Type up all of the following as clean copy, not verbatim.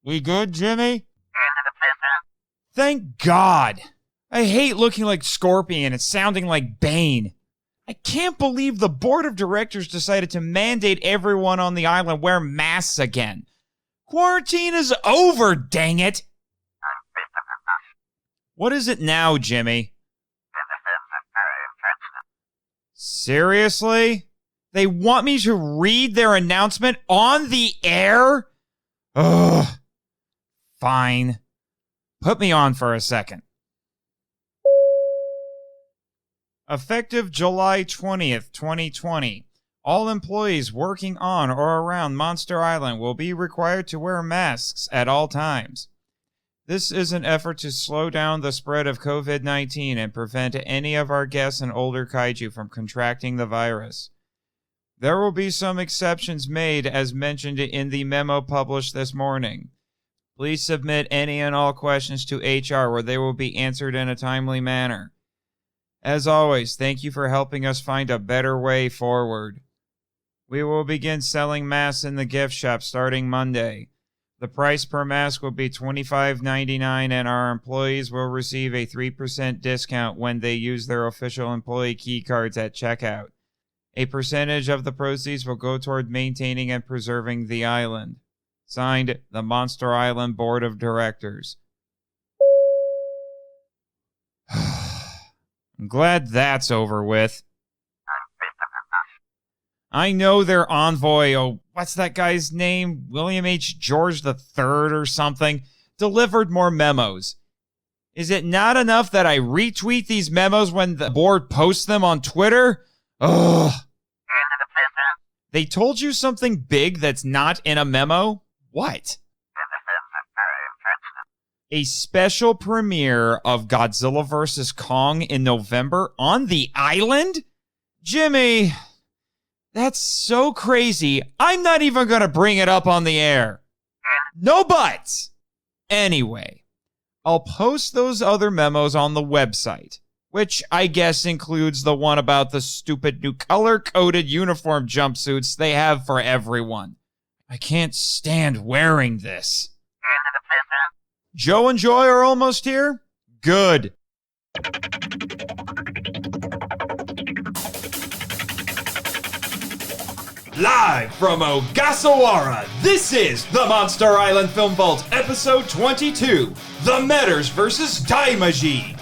We good, Jimmy? Thank God. I hate looking like Scorpion and sounding like Bane. I can't believe the board of directors decided to mandate everyone on the island wear masks again. Quarantine is over, dang it! What is it now, Jimmy? Seriously? They want me to read their announcement on the air? Ugh. Fine. Put me on for a second. Effective July 20th, 2020, all employees working on or around Monster Island will be required to wear masks at all times. This is an effort to slow down the spread of COVID-19 and prevent any of our guests and older kaiju from contracting the virus. There will be some exceptions made as mentioned in the memo published this morning. Please submit any and all questions to HR where they will be answered in a timely manner. As always, thank you for helping us find a better way forward. We will begin selling masks in the gift shop starting Monday. The price per mask will be $25.99 and our employees will receive a 3% discount when they use their official employee key cards at checkout. A percentage of the proceeds will go toward maintaining and preserving the island. Signed, the Monster Island Board of Directors. I'm glad that's over with. I know their envoy, what's that guy's name? William H. George III or something, delivered more memos. Is it not enough that I retweet these memos when the board posts them on Twitter? Ugh. They told you something big that's not in a memo? What? A special premiere of Godzilla vs. Kong in November on the island? Jimmy, that's so crazy. I'm not even going to bring it up on the air. No buts. Anyway, I'll post those other memos on the website, which I guess includes the one about the stupid new color-coded uniform jumpsuits they have for everyone. I can't stand wearing this. Joe and Joy are almost here? Good. Live from Ogasawara, this is the Monster Island Film Vault, episode 22, The Metters vs. Daimajin.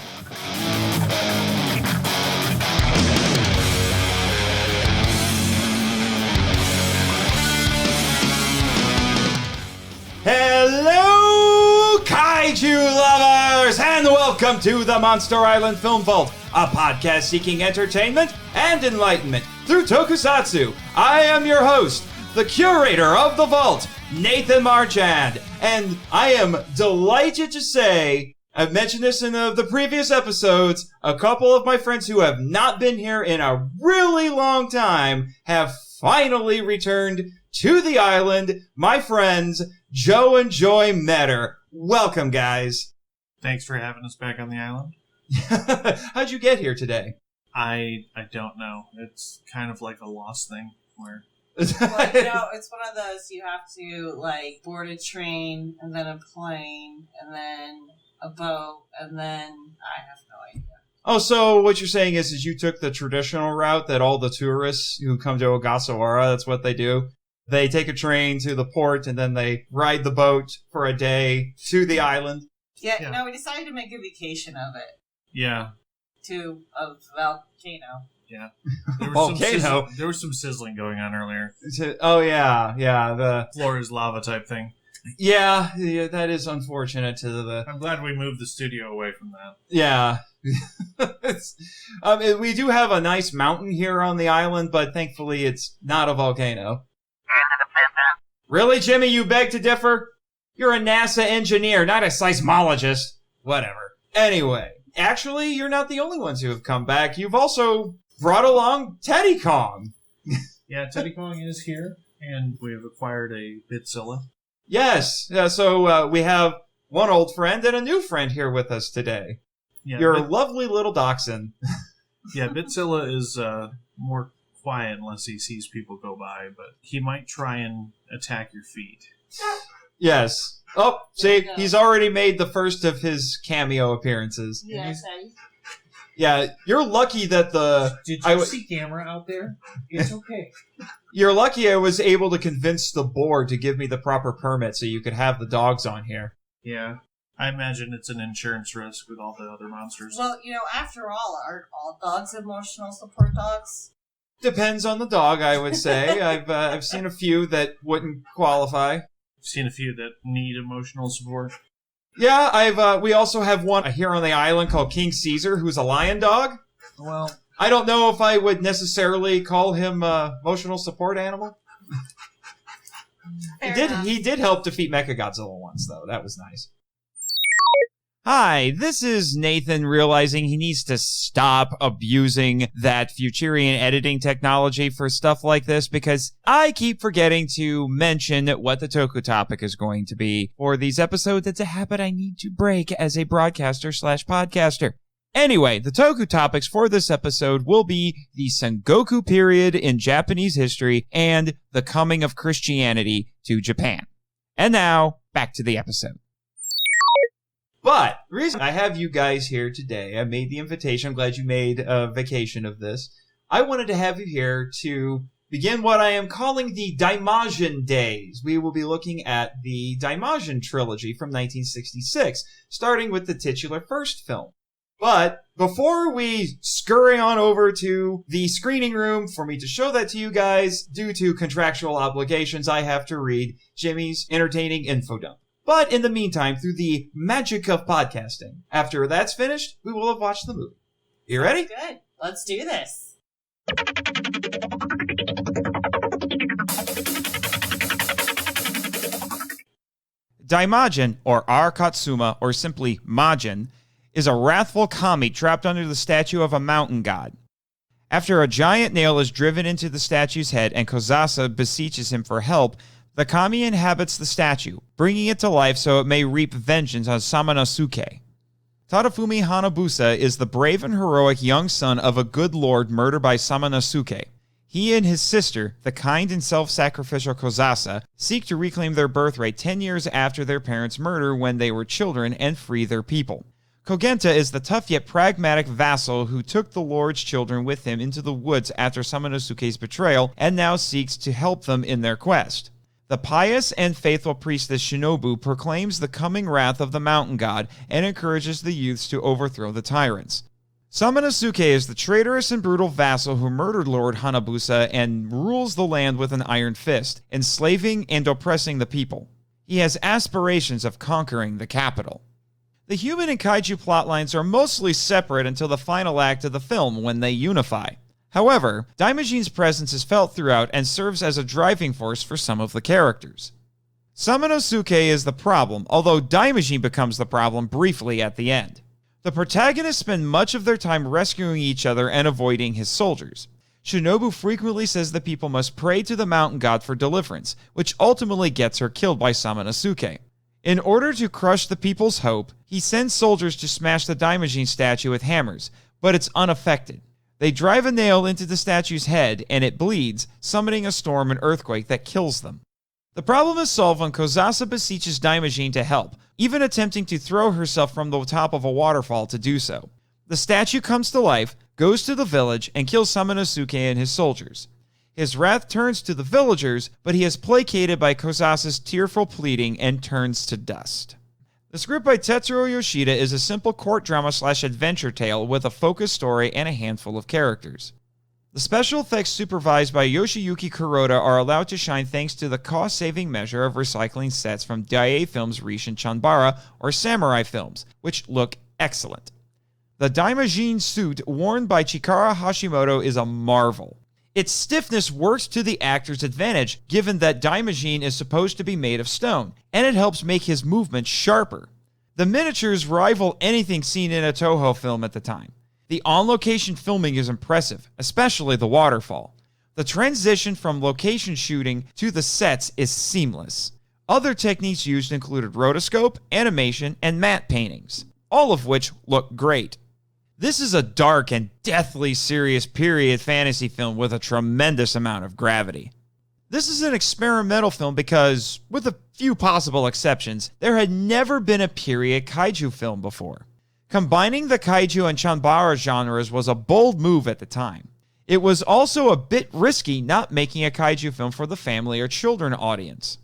Hello, kaiju lovers, and welcome to the Monster Island Film Vault, a podcast seeking entertainment and enlightenment through tokusatsu. I am your host, the curator of the vault, Nathan Marchand, and I am delighted to say, I've mentioned this in the previous episodes, a couple of my friends who have not been here in a really long time have finally returned to the island, my friends, Joe and Joy Metter. Welcome, guys. Thanks for having us back on the island. How'd you get here today? I don't know. It's kind of like a lost thing where... Well, it's one of those, you have to, board a train, and then a plane, and then a boat, and then I have no idea. Oh, so what you're saying is you took the traditional route that all the tourists who come to Ogasawara, that's what they do? They take a train to the port, and then they ride the boat for a day to the island? Yeah, no, we decided to make a vacation of it. Yeah. To a volcano. Yeah. There was Volcano? There was some sizzling going on earlier. Oh, yeah, the floor is lava type thing. Yeah, that is unfortunate to the... I'm glad we moved the studio away from that. Yeah. We do have a nice mountain here on the island, but thankfully it's not a volcano. Really, Jimmy, you beg to differ? You're a NASA engineer, not a seismologist. Whatever. Anyway, actually, you're not the only ones who have come back. You've also brought along Teddy Kong. Yeah, Teddy Kong is here, and we have acquired a Bitzilla. Yes, so we have one old friend and a new friend here with us today. Yeah, your lovely little dachshund. Yeah, Bitzilla is more quiet unless he sees people go by, but he might try and attack your feet. Yes. Oh, There see, you go. he's already made the first of his cameo appearances. Yes, Yeah, you're lucky that Did you see Gamera out there? It's okay. You're lucky I was able to convince the board to give me the proper permit so you could have the dogs on here. Yeah. I imagine it's an insurance risk with all the other monsters. Well, after all, aren't all dogs emotional support dogs? Depends on the dog, I would say. I've seen a few that wouldn't qualify. I've seen a few that need emotional support. Yeah, we also have one here on the island called King Caesar, who's a lion dog. Well, I don't know if I would necessarily call him emotional support animal. He did help defeat Mechagodzilla once, though. That was nice. Hi, this is Nathan realizing he needs to stop abusing that Futurian editing technology for stuff like this because I keep forgetting to mention what the Toku Topic is going to be for these episodes. It's a habit I need to break as a broadcaster/podcaster. Anyway, the Toku Topics for this episode will be the Sengoku period in Japanese history and the coming of Christianity to Japan. And now, back to the episode. But the reason I have you guys here today, I made the invitation. I'm glad you made a vacation of this. I wanted to have you here to begin what I am calling the Daimajin Days. We will be looking at the Daimajin trilogy from 1966, starting with the titular first film. But before we scurry on over to the screening room for me to show that to you guys, due to contractual obligations, I have to read Jimmy's entertaining info dump. But in the meantime, through the magic of podcasting, after that's finished, we will have watched the movie. You ready? Good. Let's do this. Daimajin, or R. Katsuma, or simply Majin, is a wrathful kami trapped under the statue of a mountain god. After a giant nail is driven into the statue's head and Kozasa beseeches him for help, the kami inhabits the statue, bringing it to life so it may reap vengeance on Samanosuke. Tadafumi Hanabusa is the brave and heroic young son of a good lord murdered by Samanosuke. He and his sister, the kind and self-sacrificial Kozasa, seek to reclaim their birthright 10 years after their parents' murder when they were children and free their people. Kogenta is the tough yet pragmatic vassal who took the lord's children with him into the woods after Samanosuke's betrayal and now seeks to help them in their quest. The pious and faithful priestess Shinobu proclaims the coming wrath of the mountain god and encourages the youths to overthrow the tyrants. Samanosuke is the traitorous and brutal vassal who murdered Lord Hanabusa and rules the land with an iron fist, enslaving and oppressing the people. He has aspirations of conquering the capital. The human and kaiju plotlines are mostly separate until the final act of the film when they unify. However, Daimajin's presence is felt throughout and serves as a driving force for some of the characters. Samanosuke is the problem, although Daimajin becomes the problem briefly at the end. The protagonists spend much of their time rescuing each other and avoiding his soldiers. Shinobu frequently says the people must pray to the mountain god for deliverance, which ultimately gets her killed by Samanosuke. In order to crush the people's hope, he sends soldiers to smash the Daimajin statue with hammers, but it's unaffected. They drive a nail into the statue's head, and it bleeds, summoning a storm and earthquake that kills them. The problem is solved when Kozasa beseeches Daimajin to help, even attempting to throw herself from the top of a waterfall to do so. The statue comes to life, goes to the village, and kills Samanosuke and his soldiers. His wrath turns to the villagers, but he is placated by Kozasa's tearful pleading and turns to dust. The script by Tetsuro Yoshida is a simple court drama/adventure tale with a focused story and a handful of characters. The special effects supervised by Yoshiyuki Kuroda are allowed to shine thanks to the cost-saving measure of recycling sets from Daiei Films' Rishin Chanbara or Samurai films, which look excellent. The Daimajin suit worn by Chikara Hashimoto is a marvel. Its stiffness works to the actor's advantage, given that Daimajin is supposed to be made of stone, and it helps make his movement sharper. The miniatures rival anything seen in a Toho film at the time. The on-location filming is impressive, especially the waterfall. The transition from location shooting to the sets is seamless. Other techniques used included rotoscope, animation, and matte paintings, all of which look great. This is a dark and deathly serious period fantasy film with a tremendous amount of gravity. This is an experimental film because, with a few possible exceptions, there had never been a period kaiju film before. Combining the kaiju and chanbara genres was a bold move at the time. It was also a bit risky not making a kaiju film for the family or children audience.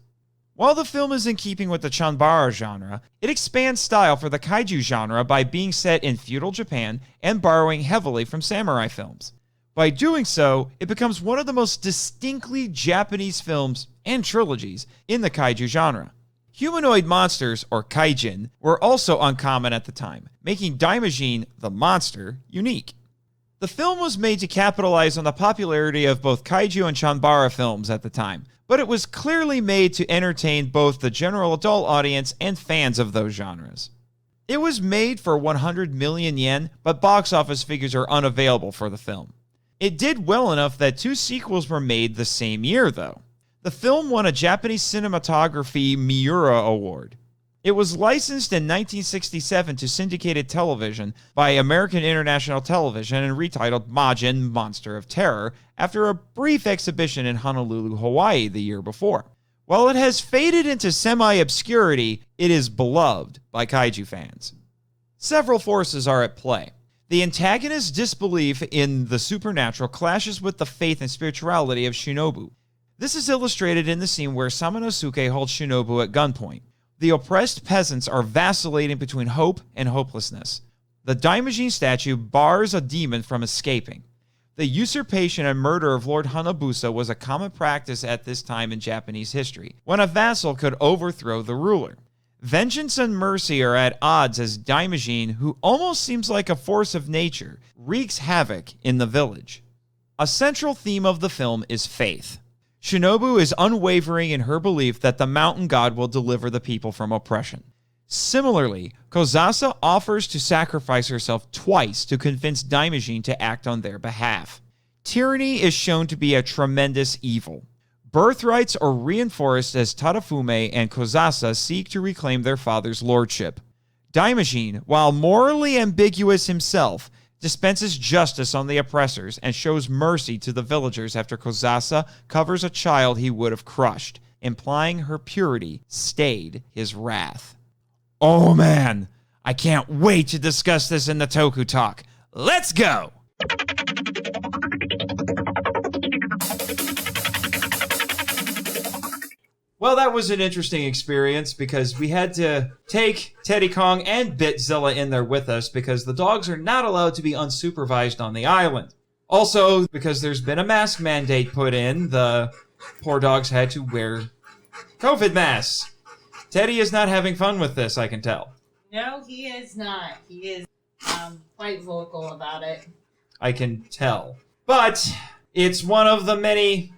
While the film is in keeping with the chanbara genre, it expands style for the kaiju genre by being set in feudal Japan and borrowing heavily from samurai films. By doing so, it becomes one of the most distinctly Japanese films and trilogies in the kaiju genre. Humanoid monsters, or kaijin, were also uncommon at the time, making Daimajin, the monster, unique. The film was made to capitalize on the popularity of both kaiju and chanbara films at the time, but it was clearly made to entertain both the general adult audience and fans of those genres. It was made for 100 million yen, but box office figures are unavailable for the film. It did well enough that 2 sequels were made the same year, though. The film won a Japanese Cinematography Miura Award. It was licensed in 1967 to syndicated television by American International Television and retitled Majin Monster of Terror after a brief exhibition in Honolulu, Hawaii the year before. While it has faded into semi-obscurity, it is beloved by kaiju fans. Several forces are at play. The antagonist's disbelief in the supernatural clashes with the faith and spirituality of Shinobu. This is illustrated in the scene where Samanosuke holds Shinobu at gunpoint. The oppressed peasants are vacillating between hope and hopelessness. The Daimajin statue bars a demon from escaping. The usurpation and murder of Lord Hanabusa was a common practice at this time in Japanese history, when a vassal could overthrow the ruler. Vengeance and mercy are at odds as Daimajin, who almost seems like a force of nature, wreaks havoc in the village. A central theme of the film is faith. Shinobu is unwavering in her belief that the mountain god will deliver the people from oppression. Similarly, Kozasa offers to sacrifice herself twice to convince Daimajin to act on their behalf. Tyranny is shown to be a tremendous evil. Birthrights are reinforced as Tadafume and Kozasa seek to reclaim their father's lordship. Daimajin, while morally ambiguous himself, dispenses justice on the oppressors and shows mercy to the villagers after Kozasa covers a child he would have crushed, implying her purity stayed his wrath. Oh man, I can't wait to discuss this in the Toku Talk. Let's go! Well, that was an interesting experience because we had to take Teddy Kong and Bitzilla in there with us because the dogs are not allowed to be unsupervised on the island. Also, because there's been a mask mandate put in, the poor dogs had to wear COVID masks. Teddy is not having fun with this, I can tell. No, he is not. He is quite vocal about it. I can tell. But it's one of the many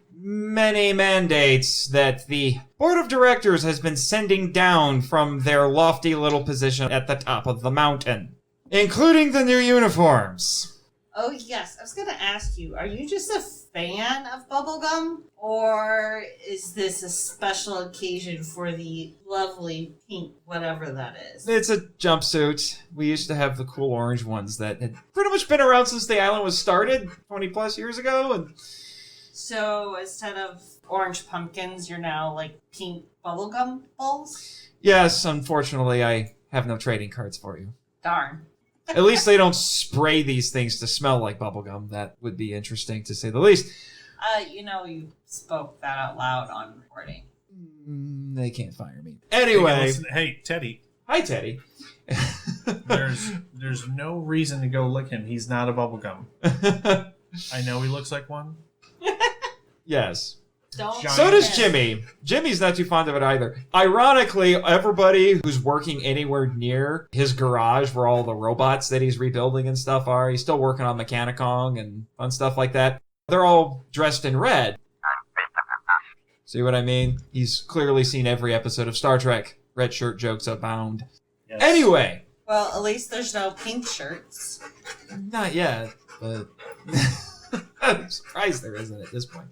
mandates that the board of directors has been sending down from their lofty little position at the top of the mountain, including the new uniforms. Oh, yes. I was going to ask you, are you just a fan of bubblegum? Or is this a special occasion for the lovely pink, whatever that is? It's a jumpsuit. We used to have the cool orange ones that had pretty much been around since the island was started 20 plus years ago. And so instead of orange pumpkins, you're now like pink bubblegum balls? Yes, unfortunately, I have no trading cards for you. Darn. At least they don't spray these things to smell like bubblegum. That would be interesting, to say the least. You spoke that out loud on recording. They can't fire me. Anyway. Hey, Teddy. Hi, Teddy. There's no reason to go lick him. He's not a bubblegum. I know he looks like one. Yes. Don't So does Jimmy. Jimmy's not too fond of it either. Ironically, everybody who's working anywhere near his garage where all the robots that he's rebuilding and stuff are, he's still working on Mechanicong and fun stuff like that. They're all dressed in red. See what I mean? He's clearly seen every episode of Star Trek. Red shirt jokes abound. Yes. Anyway. Well, at least there's no pink shirts. Not yet, but I'm surprised there isn't at this point.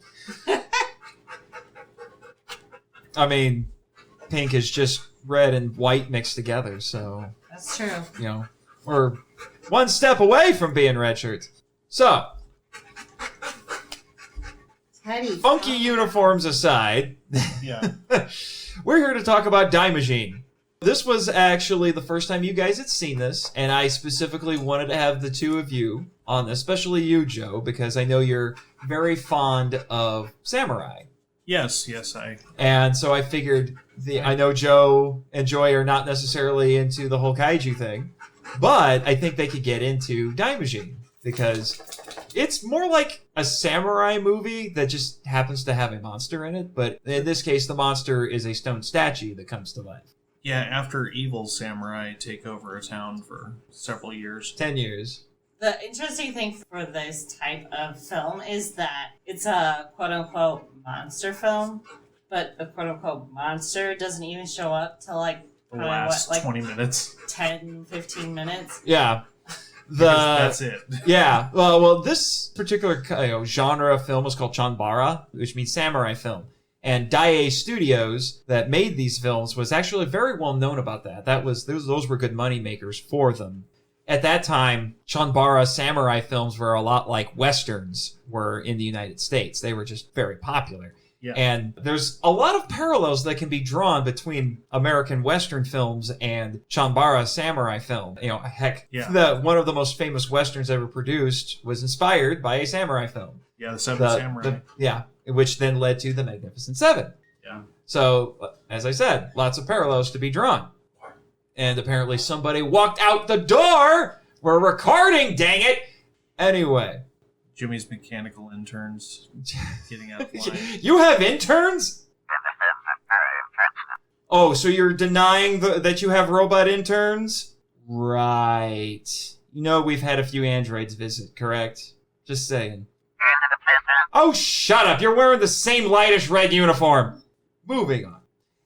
I mean, pink is just red and white mixed together, so... That's true. We're one step away from being red shirts. So... Teddy. Funky uniforms aside, Yeah. we're here to talk about Daimajin. This was actually the first time you guys had seen this, and I specifically wanted to have the two of you on this, especially you, Joe, because I know you're very fond of samurai. Yes, And so I figured, I know Joe and Joy are not necessarily into the whole kaiju thing, but I think they could get into Daimajin, because it's more like a samurai movie that just happens to have a monster in it, but in this case, the monster is a stone statue that comes to life. Yeah, after evil samurai take over a town for several years. 10 years. The interesting thing for this type of film is that it's a quote-unquote monster film, but the quote-unquote monster doesn't even show up till like The last 20 minutes. 10, 15 minutes. Yeah. That's it. Yeah. Well, this particular genre of film is called chanbara, which means samurai film. And Daiei Studios that made these films was actually very well known about that. Those were good money makers for them. At that time, chanbara samurai films were a lot like westerns were in the United States. They were just very popular. Yeah. And there's a lot of parallels that can be drawn between American Western films and chanbara samurai film. Heck, one of the most famous westerns ever produced was inspired by a samurai film. Yeah, the Seven Samurai. Which then led to the Magnificent Seven. Yeah. So, as I said, lots of parallels to be drawn. And apparently somebody walked out the door! We're recording, dang it! Anyway. Jimmy's mechanical interns getting out of line. You have interns? Oh, so you're denying that you have robot interns? Right. We've had a few androids visit, correct? Just saying. Oh, shut up! You're wearing the same lightish red uniform! Moving on.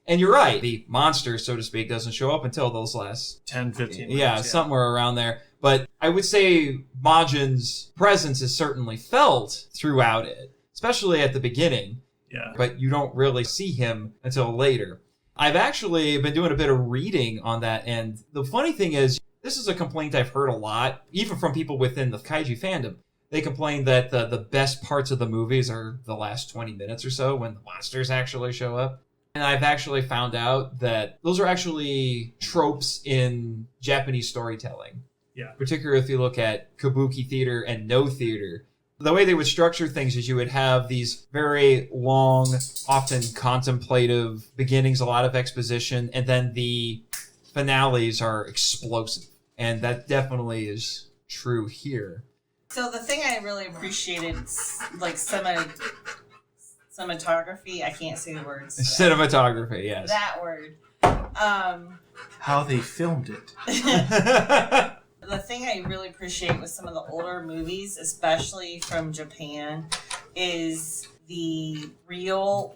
And you're right, the monster, so to speak, doesn't show up until those last 10, 15 minutes. Yeah, somewhere around there. But I would say Majin's presence is certainly felt throughout it, especially at the beginning. Yeah. But you don't really see him until later. I've actually been doing a bit of reading on that, and the funny thing is, this is a complaint I've heard a lot, even from people within the kaiju fandom. They complain that the best parts of the movies are the last 20 minutes or so when the monsters actually show up. And I've actually found out that those are actually tropes in Japanese storytelling. Yeah. Particularly if you look at kabuki theater and no theater. The way they would structure things is you would have these very long, often contemplative beginnings, a lot of exposition, and then the finales are explosive. And that definitely is true here. So the thing I really appreciated, like cinematography, I can't say the words. Cinematography, yes. That word. How they filmed it. The thing I really appreciate with some of the older movies, especially from Japan, is the real,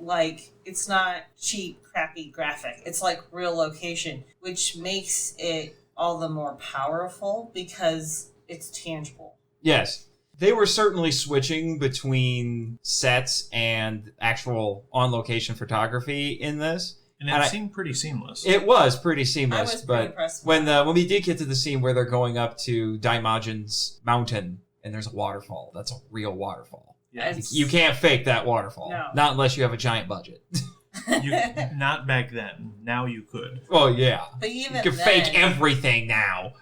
it's not cheap, crappy graphic. It's like real location, which makes it all the more powerful because it's tangible. Yes. They were certainly switching between sets and actual on-location photography in this. And it seemed pretty seamless. It was pretty seamless. I was pretty impressed with when we did get to the scene where they're going up to Daimajin's mountain and there's a waterfall, that's a real waterfall. Yeah. You can't fake that waterfall. No. Not unless you have a giant budget. Not back then. Now you could. Oh, yeah. But even you can fake everything now.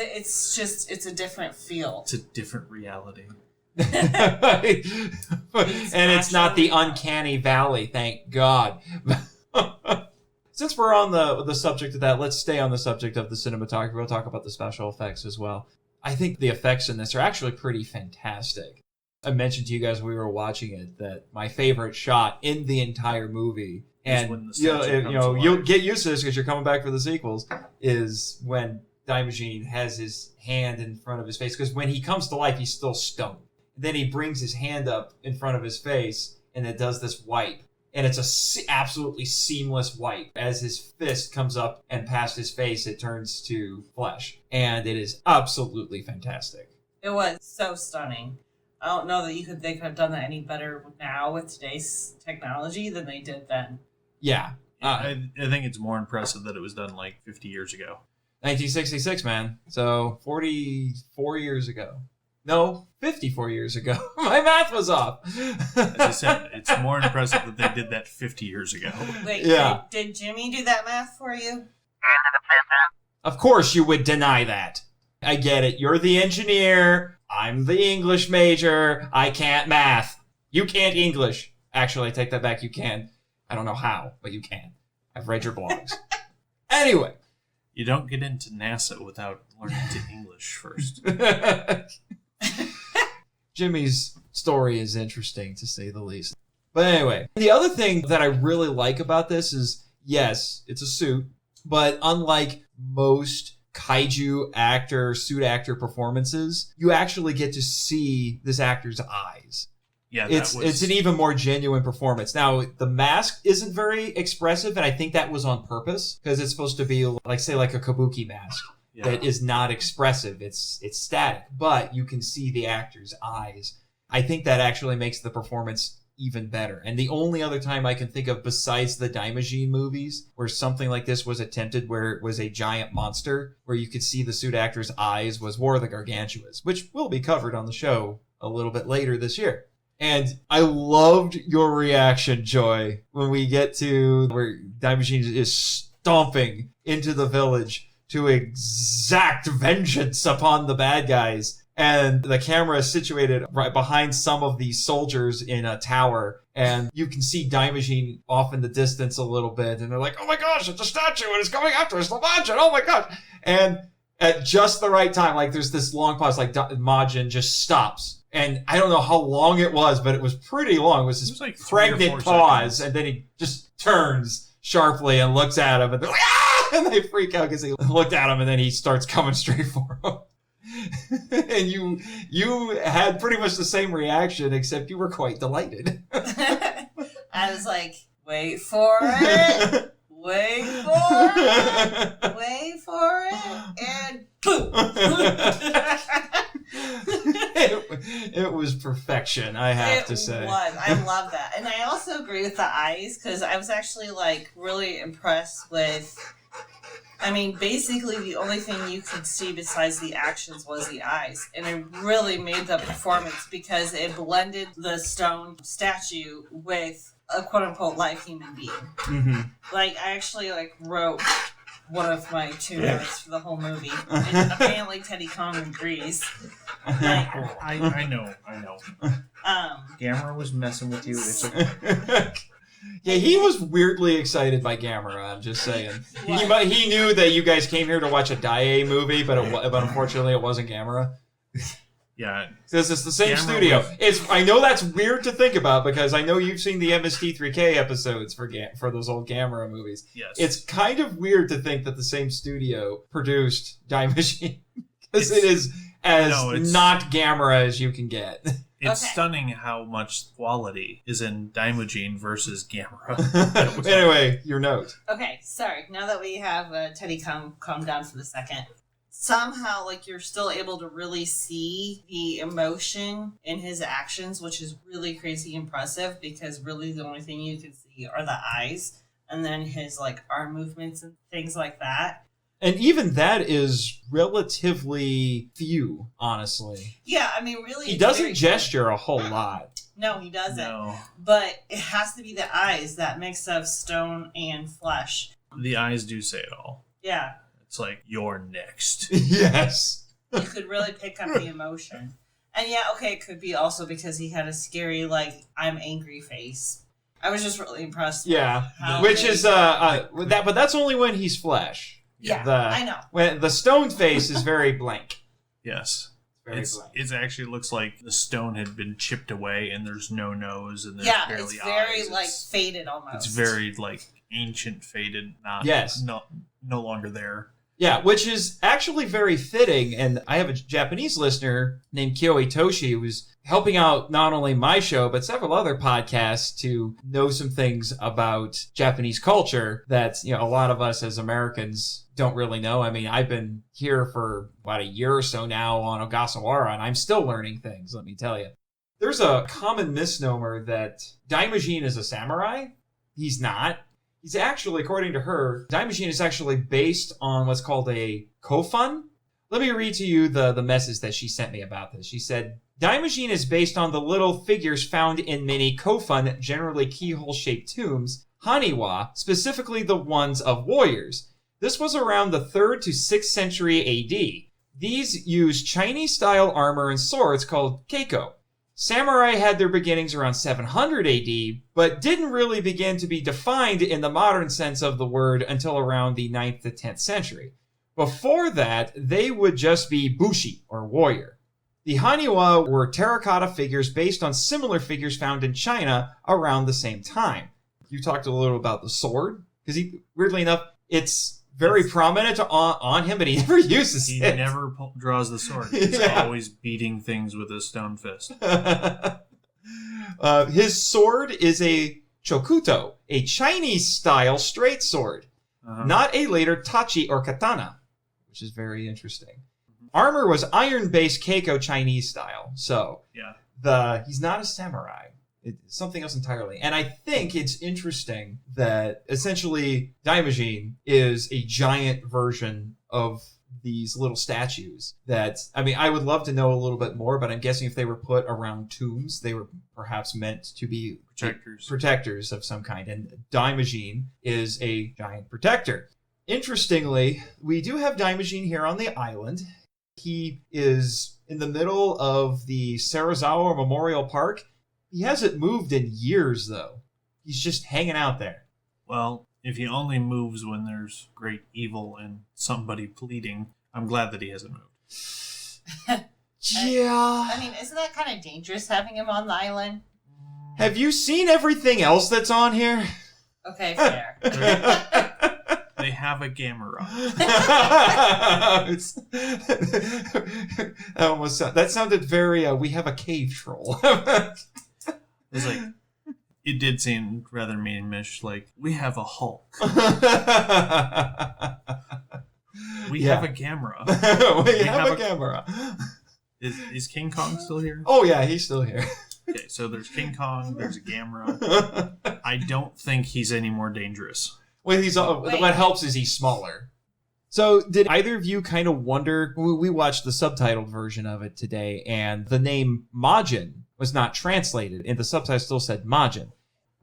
It's a different feel. It's a different reality. And it's not the uncanny valley, thank God. Since we're on the subject of that, let's stay on the subject of the cinematography. We'll talk about the special effects as well. I think the effects in this are actually pretty fantastic. I mentioned to you guys when we were watching it that my favorite shot in the entire movie, and you'll get used to this because you're coming back for the sequels, is when Daimajin has his hand in front of his face, because when he comes to life, he's still stoned. Then he brings his hand up in front of his face, and it does this wipe. And it's a absolutely seamless wipe. As his fist comes up and past his face, it turns to flesh. And it is absolutely fantastic. It was so stunning. I don't know that they could have done that any better now with today's technology than they did then. Yeah. I think it's more impressive that it was done 50 years ago. 1966, man. So 44 years ago. No, 54 years ago. My math was off. As I said, it's more impressive that they did that 50 years ago. Wait, Yeah. did Jimmy do that math for you? Of course you would deny that. I get it. You're the engineer. I'm the English major. I can't math. You can't English. Actually, I take that back. You can. I don't know how, but you can. I've read your blogs. Anyway. You don't get into NASA without learning to English first. Jimmy's story is interesting, to say the least. But anyway, the other thing that I really like about this is, yes, it's a suit, but unlike most kaiju suit actor performances, you actually get to see this actor's eyes. Yeah, It's an even more genuine performance. Now, the mask isn't very expressive, and I think that was on purpose, because it's supposed to be like, say, like a kabuki mask. Yeah. That is not expressive. It's static, but you can see the actor's eyes. I think that actually makes the performance even better. And the only other time I can think of besides the Daimajin movies where something like this was attempted, where it was a giant monster where you could see the suit actor's eyes, was War of the Gargantuas, which will be covered on the show a little bit later this year. And I loved your reaction, Joy, when we get to where Daimajin is stomping into the village to exact vengeance upon the bad guys. And the camera is situated right behind some of these soldiers in a tower. And you can see Daimajin off in the distance a little bit. And they're like, oh my gosh, it's a statue and it's coming after us. Majin, oh my gosh. And at just the right time, like there's this long pause, like Majin just stops. And I don't know how long it was, but it was pretty long. It was this like 3 or pregnant 4 pause. seconds. And then he just turns sharply and looks at him. And they're like, ah! And they freak out because he looked at him and then he starts coming straight for him. And you had pretty much the same reaction, except you were quite delighted. I was like, wait for it. Wait for it. Wait for it. And boom. It was perfection, I have to say. It was. I love that. And I also agree with the eyes, because I was actually like really impressed with, I mean, basically the only thing you could see besides the actions was the eyes. And it really made the performance because it blended the stone statue with a quote-unquote live human being. Mm-hmm. Like, I actually like wrote one of my 2 notes for the whole movie. And apparently Teddy Kong agrees. Like, I know. Gamera was messing with you. It's okay. Yeah, he was weirdly excited by Gamera, I'm just saying. He knew that you guys came here to watch a Daiei movie, but unfortunately it wasn't Gamera. Yeah. Because it's the same Gamera studio. I know that's weird to think about, because I know you've seen the MST3K episodes for those old Gamera movies. Yes. It's kind of weird to think that the same studio produced Daimajin. Because it is as not Gamera as you can get. It's Okay. stunning how much quality is in Daimajin versus Gamera. Anyway, your note. okay, sorry. Now that we have Teddy calm down for the second. Somehow, like, you're still able to really see the emotion in his actions, which is really crazy impressive, because really the only thing you can see are the eyes and then his, like, arm movements and things like that. And even that is relatively few, honestly. Yeah, I mean, really. He it's doesn't very- gesture a whole lot. No, he doesn't. No. But it has to be the eyes, that mix of stone and flesh. The eyes do say it all. Yeah, It's like, you're next. Yes. you could really pick up the emotion. And yeah, okay, it could be also because he had a scary, like, I'm angry face. I was just really impressed. Yeah. How Which they- is but that's only when he's flesh. Yeah, The- I know. When the stone face is very blank. Yes. Very It blank. actually looks like the stone had been chipped away and there's no nose and there's Yeah, barely it's very, eyes. like, faded almost. It's very, like, ancient, faded, not Yes. no longer there. Yeah, which is actually very fitting. And I have a Japanese listener named Kyo Itoshi who's helping out not only my show, but several other podcasts to know some things about Japanese culture that, a lot of us as Americans don't really know. I mean, I've been here for about a year or so now on Ogasawara, and I'm still learning things, let me tell you. There's a common misnomer that Daimajin is a samurai. He's not. He's actually, according to her, Daimajin is actually based on what's called a kofun, Let me read to you the message that she sent me about this. She said, Daimajin is based on the little figures found in many kofun, generally keyhole-shaped tombs, haniwa, specifically the ones of warriors. This was around the 3rd to 6th century AD. These used Chinese-style armor and swords called keiko. Samurai had their beginnings around 700 AD, but didn't really begin to be defined in the modern sense of the word until around the 9th to 10th century. Before that, they would just be bushi, or warrior. The haniwa were terracotta figures based on similar figures found in China around the same time. You talked a little about the sword, because weirdly enough, it's very prominent on him, but he never uses He it. never draws the sword. He's always beating things with his stone fist. His sword is a chokuto, a Chinese-style straight sword, not a later tachi or katana, which is very interesting. Armor was iron-based keiko Chinese style, so he's not a samurai. It's something else entirely. And I think it's interesting that essentially Daimajin is a giant version of these little statues that, I mean, I would love to know a little bit more, but I'm guessing if they were put around tombs, they were perhaps meant to be protectors of some kind. And Daimajin is a giant protector. Interestingly, we do have Daimajin here on the island. He is in the middle of the Sarazawa Memorial Park. He hasn't moved in years, though. He's just hanging out there. Well, if he only moves when there's great evil and somebody pleading, I'm glad that he hasn't moved. Yeah. I mean, isn't that kind of dangerous having him on the island? Have you seen everything else that's on here? Okay, fair. They have a Gamera. That sounded very, we have a cave troll. It's like, it did seem rather memeish, like, we have a Hulk. We have a Gamera. we have a Gamera. Is King Kong still here? Oh, yeah, he's still here. Okay, so there's King Kong, there's a Gamera. I don't think he's any more dangerous. Well, what helps is he's smaller. So, did either of you kind of wonder? We watched the subtitled version of it today, and the name Majin was not translated, and the subtitle still said Majin.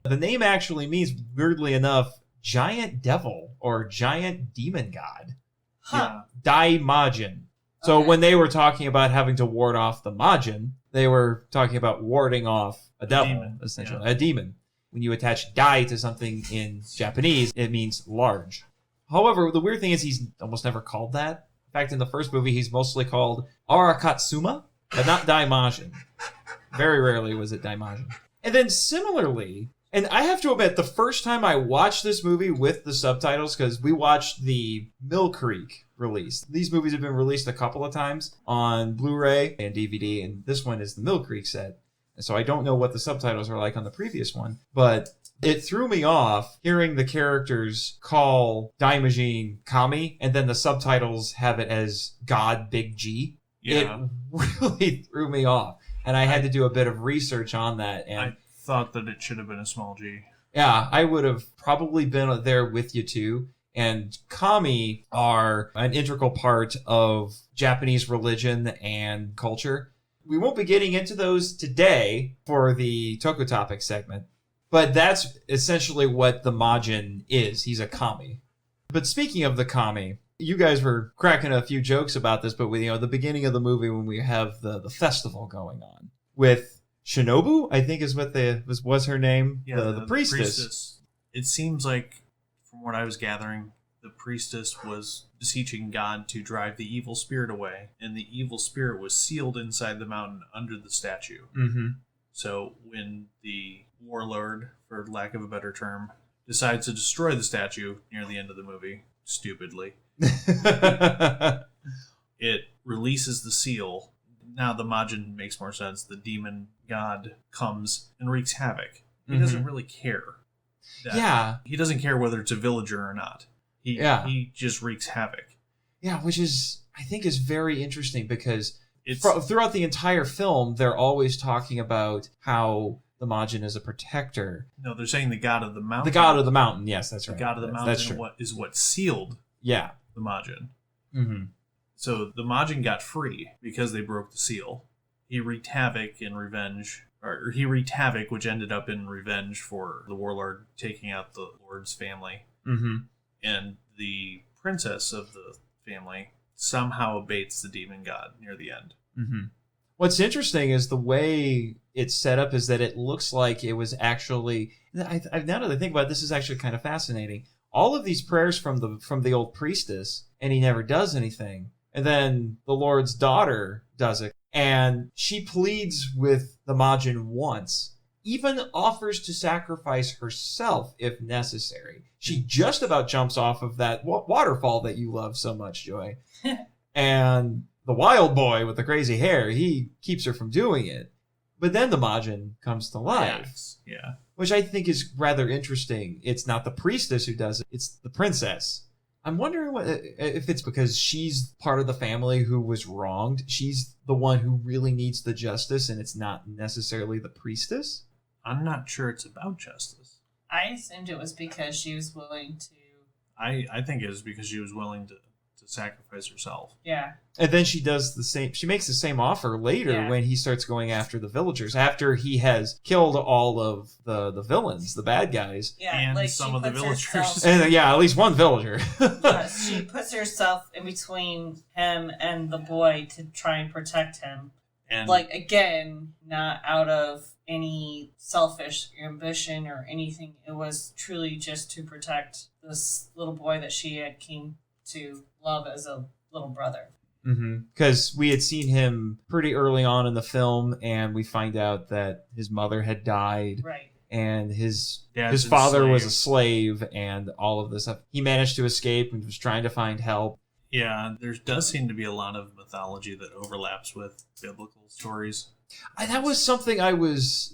The name actually means, weirdly enough, giant devil or giant demon god. Huh. Daimajin. So when they were talking about having to ward off the Majin, they were talking about warding off a devil, demon, essentially, a demon. When you attach dai to something in Japanese, it means large. However, the weird thing is he's almost never called that. In fact, in the first movie, he's mostly called Arakatsuma, but not Daimajin. Very rarely was it Daimajin. And then similarly, and I have to admit, the first time I watched this movie with the subtitles, because we watched the Mill Creek release. These movies have been released a couple of times on Blu-ray and DVD, and this one is the Mill Creek set. And so I don't know what the subtitles are like on the previous one, but it threw me off hearing the characters call Daimajin Kami, and then the subtitles have it as God Big G. Yeah. It really threw me off. And I had to do a bit of research on that. And I thought that it should have been a small G. Yeah, I would have probably been there with you too. And kami are an integral part of Japanese religion and culture. We won't be getting into those today for the Toku Topic segment, but that's essentially what the Majin is. He's a kami. But speaking of the kami, you guys were cracking a few jokes about this, but with the beginning of the movie when we have the festival going on with Shinobu, I think is what was her name, the priestess. It seems like, from what I was gathering, the priestess was beseeching God to drive the evil spirit away, and the evil spirit was sealed inside the mountain under the statue. Mm-hmm. So when the warlord, for lack of a better term, decides to destroy the statue near the end of the movie, stupidly, it releases the seal. Now the Majin makes more sense. The demon god comes and wreaks havoc. He doesn't really care. He doesn't care whether it's a villager or not. He just wreaks havoc. Yeah, which is, I think, is very interesting because throughout the entire film, they're always talking about how the Majin is a protector. No, they're saying the god of the mountain. The god of the mountain, yes, that's right. The god of the mountain is what sealed the Majin. Mm-hmm. So the Majin got free because they broke the seal. He wreaked havoc in revenge, or he wreaked havoc, which ended up in revenge for the warlord taking out the lord's family. Mm-hmm. And the princess of the family somehow abates the demon god near the end. Mm-hmm. What's interesting is the way it's set up is that it looks like it was actually. Now that I think about it, this is actually kind of fascinating. All of these prayers from the old priestess, and he never does anything. And then the Lord's daughter does it, and she pleads with the Majin once, even offers to sacrifice herself if necessary. She just about jumps off of that waterfall that you love so much, Joy. And the wild boy with the crazy hair, he keeps her from doing it. But then the Majin comes to life. Yes. Yeah. Which I think is rather interesting. It's not the priestess who does it, it's the princess. I'm wondering if it's because she's part of the family who was wronged. She's the one who really needs the justice, and it's not necessarily the priestess. I'm not sure it's about justice. I assumed it was because she was willing to... I think it was because she was willing to sacrifice herself. Yeah. And then she does the same. She makes the same offer later when he starts going after the villagers, after he has killed all of the villains, the bad guys. Yeah, and like some of the villagers. Herself, and at least one villager. she puts herself in between him and the boy to try and protect him. And like, again, not out of any selfish ambition or anything. It was truly just to protect this little boy that she had came to love as a little brother. Because we had seen him pretty early on in the film, and we find out that his mother had died, right? And his Dad's father was a slave, and all of this stuff. He managed to escape and was trying to find help. Yeah, there does seem to be a lot of mythology that overlaps with biblical stories. That was something I was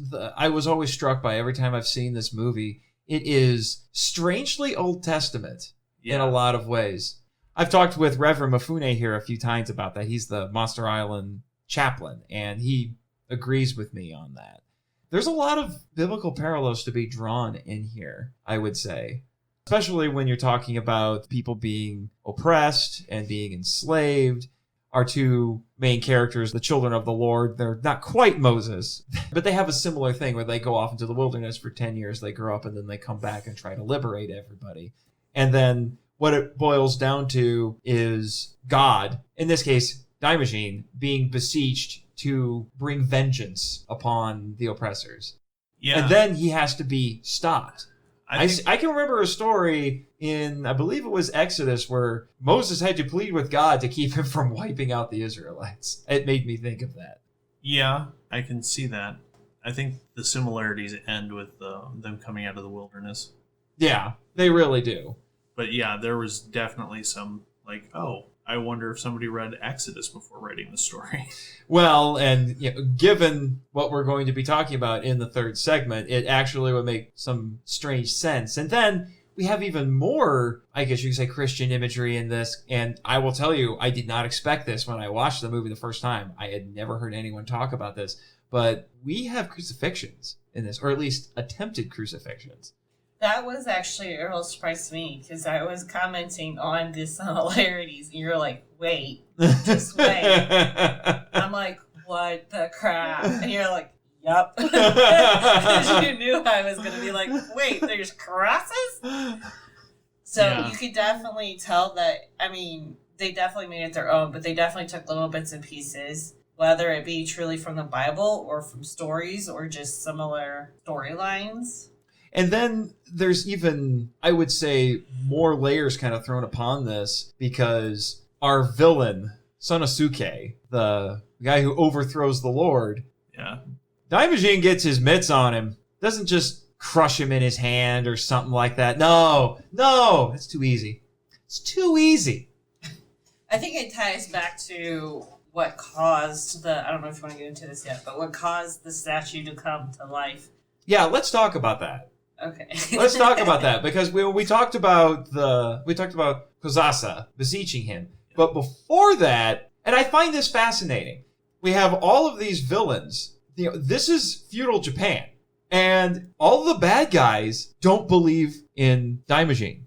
always struck by every time I've seen this movie. It is strangely Old Testament in a lot of ways. I've talked with Reverend Mifune here a few times about that. He's the Monster Island chaplain, and he agrees with me on that. There's a lot of biblical parallels to be drawn in here, I would say. Especially when you're talking about people being oppressed and being enslaved. Our two main characters, the children of the Lord, they're not quite Moses, but they have a similar thing where they go off into the wilderness for 10 years, they grow up, and then they come back and try to liberate everybody. And then what it boils down to is God, in this case, Daimajin, being beseeched to bring vengeance upon the oppressors. Yeah. And then he has to be stopped. I can remember a story in, I believe it was Exodus, where Moses had to plead with God to keep him from wiping out the Israelites. It made me think of that. Yeah, I can see that. I think the similarities end with them coming out of the wilderness. Yeah, they really do. But yeah, there was definitely some, like, oh, I wonder if somebody read Exodus before writing the story. Well, and given what we're going to be talking about in the third segment, it actually would make some strange sense. And then we have even more, I guess you could say, Christian imagery in this. And I will tell you, I did not expect this when I watched the movie the first time. I had never heard anyone talk about this. But we have crucifixions in this, or at least attempted crucifixions. That was actually a real surprise to me, because I was commenting on the similarities, and you're like, wait, just wait. I'm like, what the crap? And you're like, yep. Because you knew I was going to be like, wait, there's crosses? So you could definitely tell that, I mean, they definitely made it their own, but they definitely took little bits and pieces, whether it be truly from the Bible or from stories or just similar storylines. And then there's even, I would say, more layers kind of thrown upon this, because our villain, Sonosuke, the guy who overthrows the Lord, Daimajin gets his mitts on him. Doesn't just crush him in his hand or something like that. No, that's too easy. It's too easy. I think it ties back to what caused I don't know if you want to get into this yet, but what caused the statue to come to life. Yeah, let's talk about that. Okay. Let's talk about that, because we talked about Kozasa beseeching him. But before that, and I find this fascinating, we have all of these villains. This is feudal Japan, and all the bad guys don't believe in Daimajin.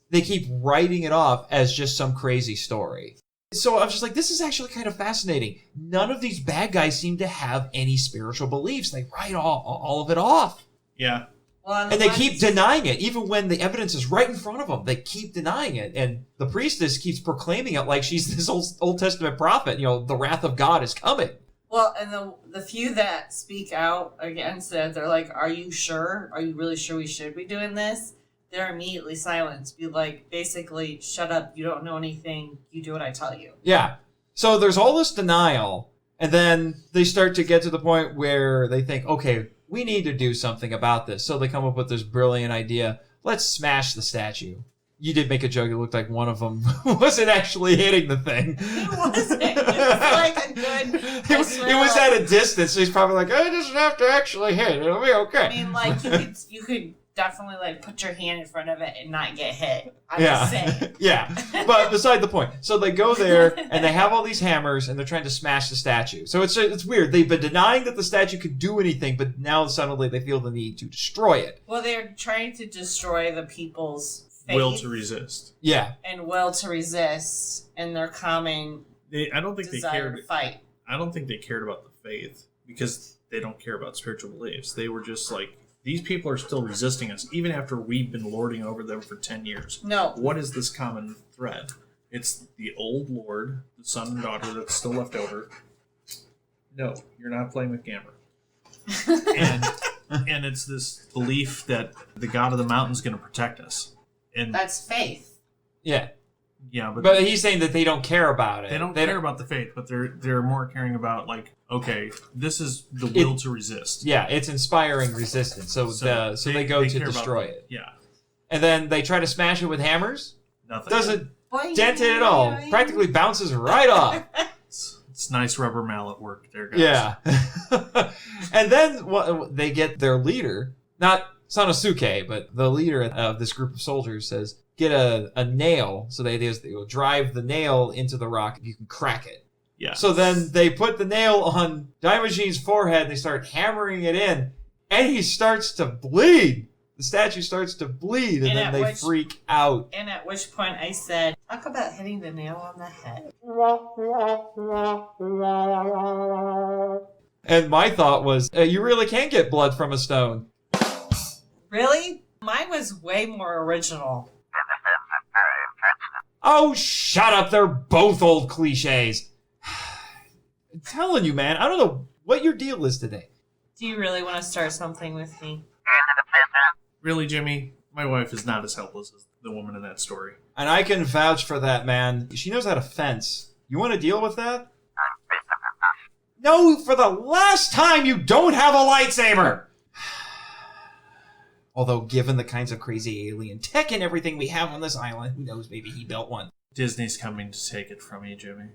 They keep writing it off as just some crazy story. So I was just like, this is actually kind of fascinating. None of these bad guys seem to have any spiritual beliefs. They write all of it off. Yeah. Well, And they keep denying it, even when the evidence is right in front of them. They keep denying it. And the priestess keeps proclaiming it like she's this Old Testament prophet. The wrath of God is coming. Well, and the few that speak out against it, they're like, are you sure? Are you really sure we should be doing this? They're immediately silenced. Be like, basically, shut up. You don't know anything. You do what I tell you. Yeah. So there's all this denial. And then they start to get to the point where they think, okay, we need to do something about this. So they come up with this brilliant idea. Let's smash the statue. You did make a joke. It looked like one of them wasn't actually hitting the thing. It wasn't. It was like a good... It was at a distance. So he's probably like, it doesn't have to actually hit. It'll be okay. I mean, like, you could definitely, like, put your hand in front of it and not get hit. I'm just saying. Yeah. But beside the point. So they go there, and they have all these hammers, and they're trying to smash the statue. So it's weird. They've been denying that the statue could do anything, but now suddenly they feel the need to destroy it. Well, they're trying to destroy the people's faith Will to resist. Yeah. and will to resist, and their common I don't think they desire cared. to fight. I don't think they cared about the faith because they don't care about spiritual beliefs. They were just like, these people are still resisting us, even after we've been lording over them for 10 years. No. What is this common thread? It's the old lord, the son and daughter that's still left over. No, you're not playing with Gamera. and it's this belief that the god of the mountain's going to protect us. And That's faith. Yeah. yeah, But he's saying that they don't care about it. they don't care about the faith, but they're more caring about, like, okay, this is the will to resist. Yeah, it's inspiring resistance. So they go to care destroy about, it. Yeah. And then they try to smash it with hammers. Nothing. Doesn't dent it at all. Practically bounces right off. It's nice rubber mallet work there, guys. Yeah. And then they get their leader, not Sanosuke, but the leader of this group of soldiers says, get a nail. So the idea is they will drive the nail into the rock. You can crack it. Yeah. So then they put the nail on Daimajin's forehead and they start hammering it in. And he starts to bleed. The statue starts to bleed, and then they freak out. And at which point I said, talk about hitting the nail on the head. And my thought was, you really can get blood from a stone. Really? Mine was way more original. Oh, shut up. They're both old cliches. I'm telling you, man, I don't know what your deal is today. Do you really want to start something with me? Really, Jimmy? My wife is not as helpless as the woman in that story. And I can vouch for that, man. She knows how to fence. You want to deal with that? No, for the last time, you don't have a lightsaber! Although, given the kinds of crazy alien tech and everything we have on this island, who knows, maybe he built one. Disney's coming to take it from you, Jimmy.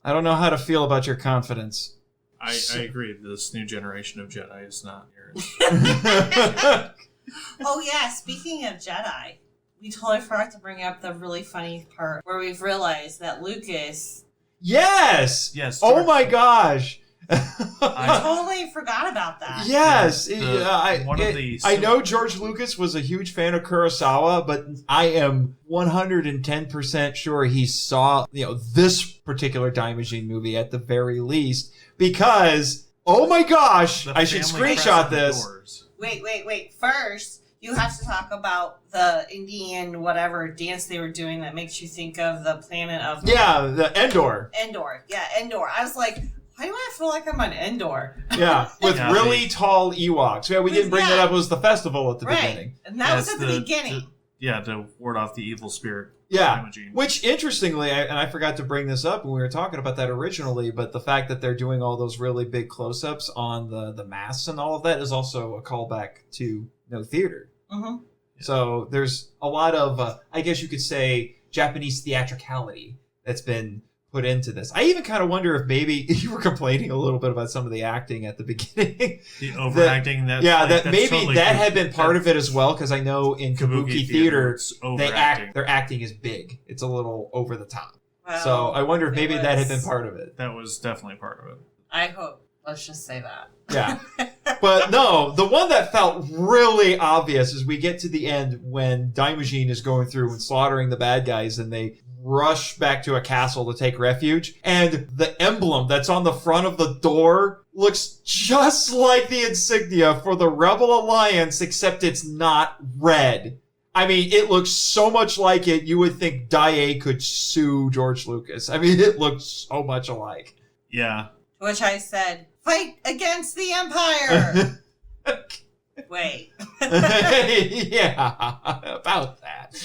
I don't know how to feel about your confidence. I agree. This new generation of Jedi is not here. Oh, yeah. Speaking of Jedi, we totally forgot to bring up the really funny part where we've realized that Lucas... Yes! Yes. Oh my gosh! I totally forgot about that. Yes! I know George Lucas was a huge fan of Kurosawa, but I am 110% sure he saw, this particular Daimajin movie at the very least, because, oh my gosh, I should screenshot this. Wait. First, you have to talk about the Indian whatever dance they were doing that makes you think of the planet of... Yeah, the Endor. Endor. Yeah, Endor. I was like, why do I feel like I'm on Endor? Yeah, with really tall Ewoks. Yeah, we didn't bring that up. It was the festival at the beginning. And that was at the beginning. To ward off the evil spirit. Yeah, which interestingly, and I forgot to bring this up when we were talking about that originally, but the fact that they're doing all those really big close-ups on the masks and all of that is also a callback to theater. Mm-hmm. So there's a lot of, I guess you could say, Japanese theatricality that's been put into this. I even kind of wonder if maybe you were complaining a little bit about some of the acting at the beginning. The overacting. That maybe totally that had been part of it as well, because I know in Kabuki theater, their acting is big. It's a little over the top. Well, so I wonder if maybe that had been part of it. That was definitely part of it. I hope. Let's just say that. Yeah. But no, the one that felt really obvious is we get to the end when Daimajin is going through and slaughtering the bad guys and they rush back to a castle to take refuge. And the emblem that's on the front of the door looks just like the insignia for the Rebel Alliance, except it's not red. I mean, it looks so much like it, you would think Daiei could sue George Lucas. I mean, it looks so much alike. Yeah. To which I said, fight against the Empire! Wait. Yeah, about that.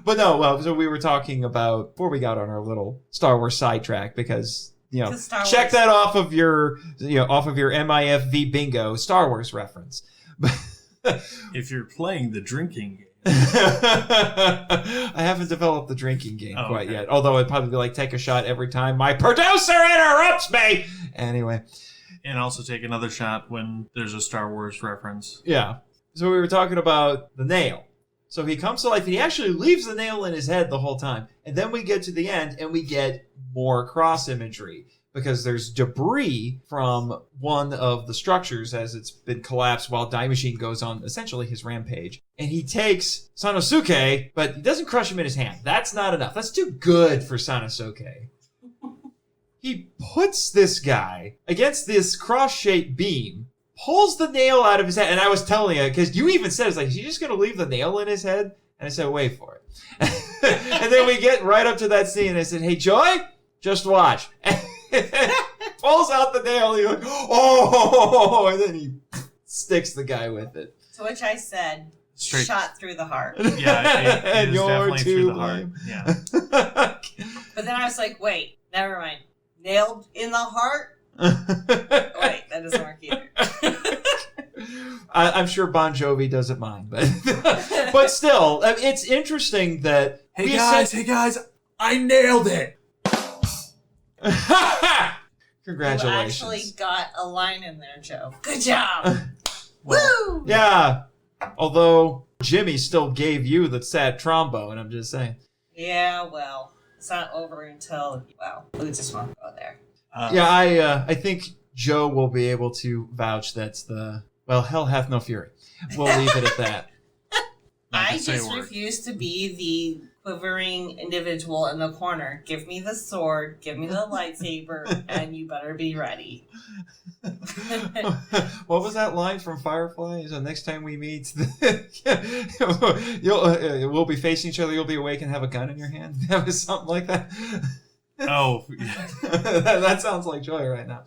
But no, well, so we were talking about, before we got on our little Star Wars sidetrack, because, you know, check that off of your, off of your MIFV bingo Star Wars reference. If you're playing the drinking game. I haven't developed the drinking game quite yet. Although it'd probably be like take a shot every time my producer interrupts me. Anyway. And also take another shot when there's a Star Wars reference. Yeah. So we were talking about the nail. So he comes to life and he actually leaves the nail in his head the whole time. And then we get to the end and we get more cross imagery. Because there's debris from one of the structures as it's been collapsed while Daimajin goes on essentially his rampage. And he takes Sanosuke, but he doesn't crush him in his hand. That's not enough. That's too good for Sanosuke. He puts this guy against this cross-shaped beam, pulls the nail out of his head. And I was telling you, because you even said, it's like, is he just going to leave the nail in his head? And I said, wait for it. And then we get right up to that scene and I said, hey, Joy, just watch. Pulls out the nail. He's like, oh, and then he sticks the guy with it. To which I said, shot through the heart. Yeah, it is you're definitely through the blame. heart. Yeah. But then I was like, wait, never mind. Nailed in the heart? Wait, that doesn't work either. I'm sure Bon Jovi doesn't mind, but still, I mean, it's interesting that hey guys, I nailed it. Congratulations. You actually got a line in there, Joe. Good job. Woo! Yeah. Although Jimmy still gave you the sad trombone, I'm just saying. Yeah, well, it's not over until, well, we just won't go there. I think Joe will be able to vouch that's the, well, hell hath no fury. We'll leave it at that. I just refuse to be the quivering individual in the corner. Give me the sword, give me the lightsaber, and you better be ready. What was that line from Firefly? So next time we meet, we'll be facing each other. You'll be awake and have a gun in your hand. That was something like that. Oh, that sounds like Joy right now.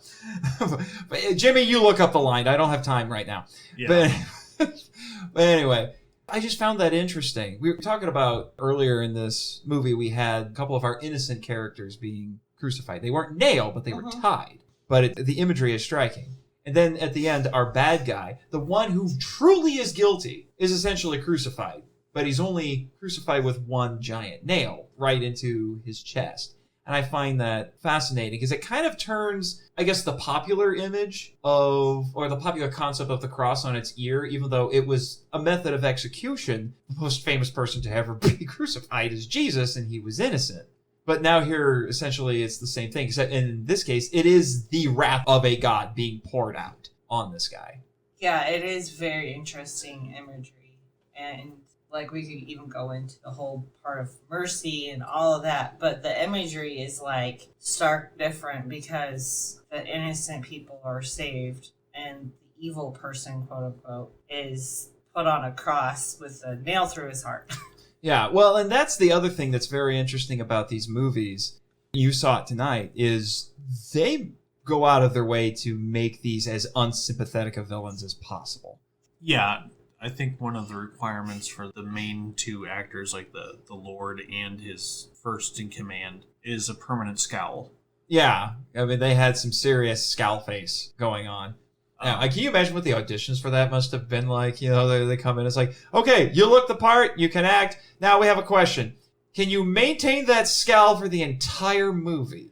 But Jimmy, you look up the line. I don't have time right now. Yeah. But anyway. I just found that interesting. We were talking about earlier in this movie, we had a couple of our innocent characters being crucified. They weren't nailed, but they were tied. But the imagery is striking. And then at the end, our bad guy, the one who truly is guilty, is essentially crucified. But he's only crucified with one giant nail right into his chest. And I find that fascinating because it kind of turns, I guess, the popular image of, or the popular concept of the cross on its ear, even though it was a method of execution. The most famous person to ever be crucified is Jesus, and he was innocent. But now here, essentially, it's the same thing. Except in this case, it is the wrath of a god being poured out on this guy. Yeah, it is very interesting imagery. And like we could even go into the whole part of mercy and all of that, but the imagery is like stark different because the innocent people are saved and the evil person, quote unquote, is put on a cross with a nail through his heart. Yeah, well, and that's the other thing that's very interesting about these movies. You saw it tonight, is they go out of their way to make these as unsympathetic of villains as possible. Yeah. I think one of the requirements for the main two actors, like the Lord and his first in command, is a permanent scowl. Yeah, I mean, they had some serious scowl face going on. Now, can you imagine what the auditions for that must have been like? You know, they come in, it's like, okay, you look the part, you can act. Now we have a question. Can you maintain that scowl for the entire movie?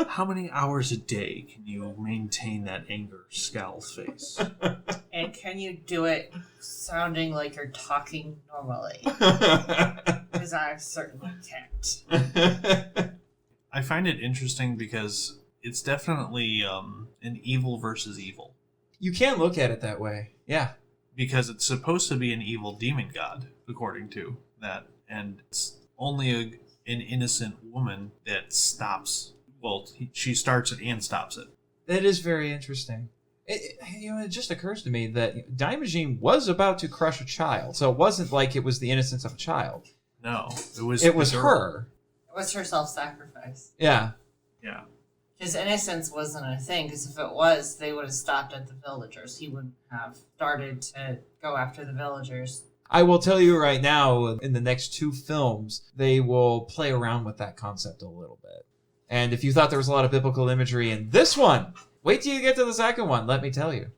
How many hours a day can you maintain that anger scowl face? And can you do it sounding like you're talking normally? Because I certainly can't. I find it interesting because it's definitely an evil versus evil. You can look at it that way. Yeah. Because it's supposed to be an evil demon god, according to that. And it's only an innocent woman that stops. Well, she starts it and stops it. That is very interesting. It just occurs to me that Daimajin was about to crush a child, so it wasn't like it was the innocence of a child. No, it was her. It was her self-sacrifice. Yeah. Yeah. His innocence wasn't a thing, because if it was, they would have stopped at the villagers. He wouldn't have started to go after the villagers. I will tell you right now, in the next 2 films, they will play around with that concept a little bit. And if you thought there was a lot of biblical imagery in this one, wait till you get to the second one, let me tell you.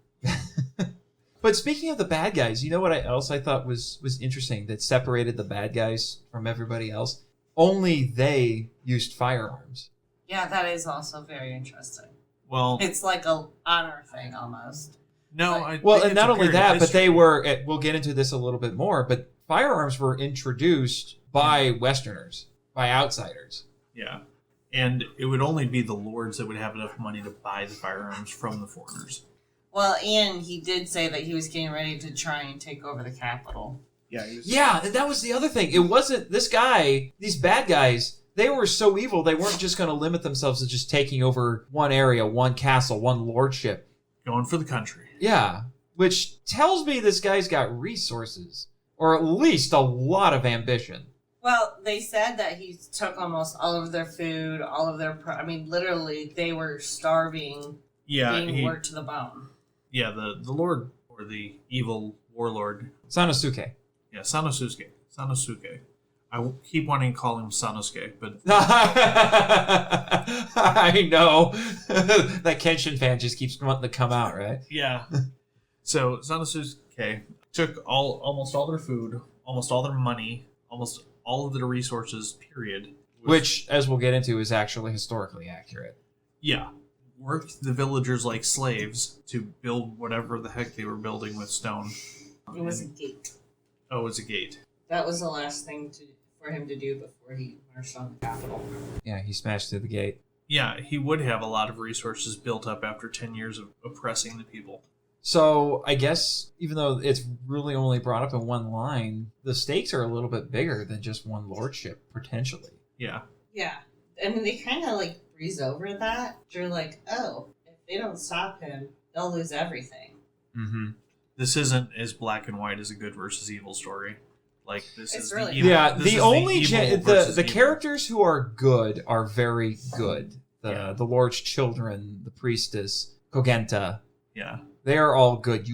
But speaking of the bad guys, you know what else I thought was interesting that separated the bad guys from everybody else? Only they used firearms. Yeah, that is also very interesting. Well, it's like a honor thing almost. No, and not only that, but they were. We'll get into this a little bit more. But firearms were introduced by Westerners, by outsiders. Yeah, and it would only be the lords that would have enough money to buy the firearms from the foreigners. Well, and he did say that he was getting ready to try and take over the capital. Yeah, that was the other thing. It wasn't this guy. These bad guys. They were so evil, they weren't just going to limit themselves to just taking over one area, one castle, one lordship. Going for the country. Yeah, which tells me this guy's got resources, or at least a lot of ambition. Well, they said that he took almost all of their food, all of their... literally, they were starving, being worked to the bone. Yeah, the lord, or the evil warlord. Sanosuke. Yeah, Sanosuke. I keep wanting to call him Sanosuke, but... I know. That Kenshin fan just keeps wanting to come out, right? Yeah. So, Sanosuke took almost all their food, almost all their money, almost all of their resources, period. Which, as we'll get into, is actually historically accurate. Yeah. Worked the villagers like slaves to build whatever the heck they were building with stone. It was a gate. Oh, it was a gate. That was the last thing for him to do before he marched on the capital. Yeah, he smashed through the gate. Yeah, he would have a lot of resources built up after 10 years of oppressing the people. So, I guess, even though it's really only brought up in one line, the stakes are a little bit bigger than just one lordship, potentially. Yeah. Yeah. I mean, they kind of, breeze over that. You're like, oh, if they don't stop him, they'll lose everything. Mm-hmm. This isn't as black and white as a good versus evil story. This it's is really the evil. Yeah, this the only the characters who are good are very good. The Lord's children, the priestess, Kogenta. Yeah. They are all good.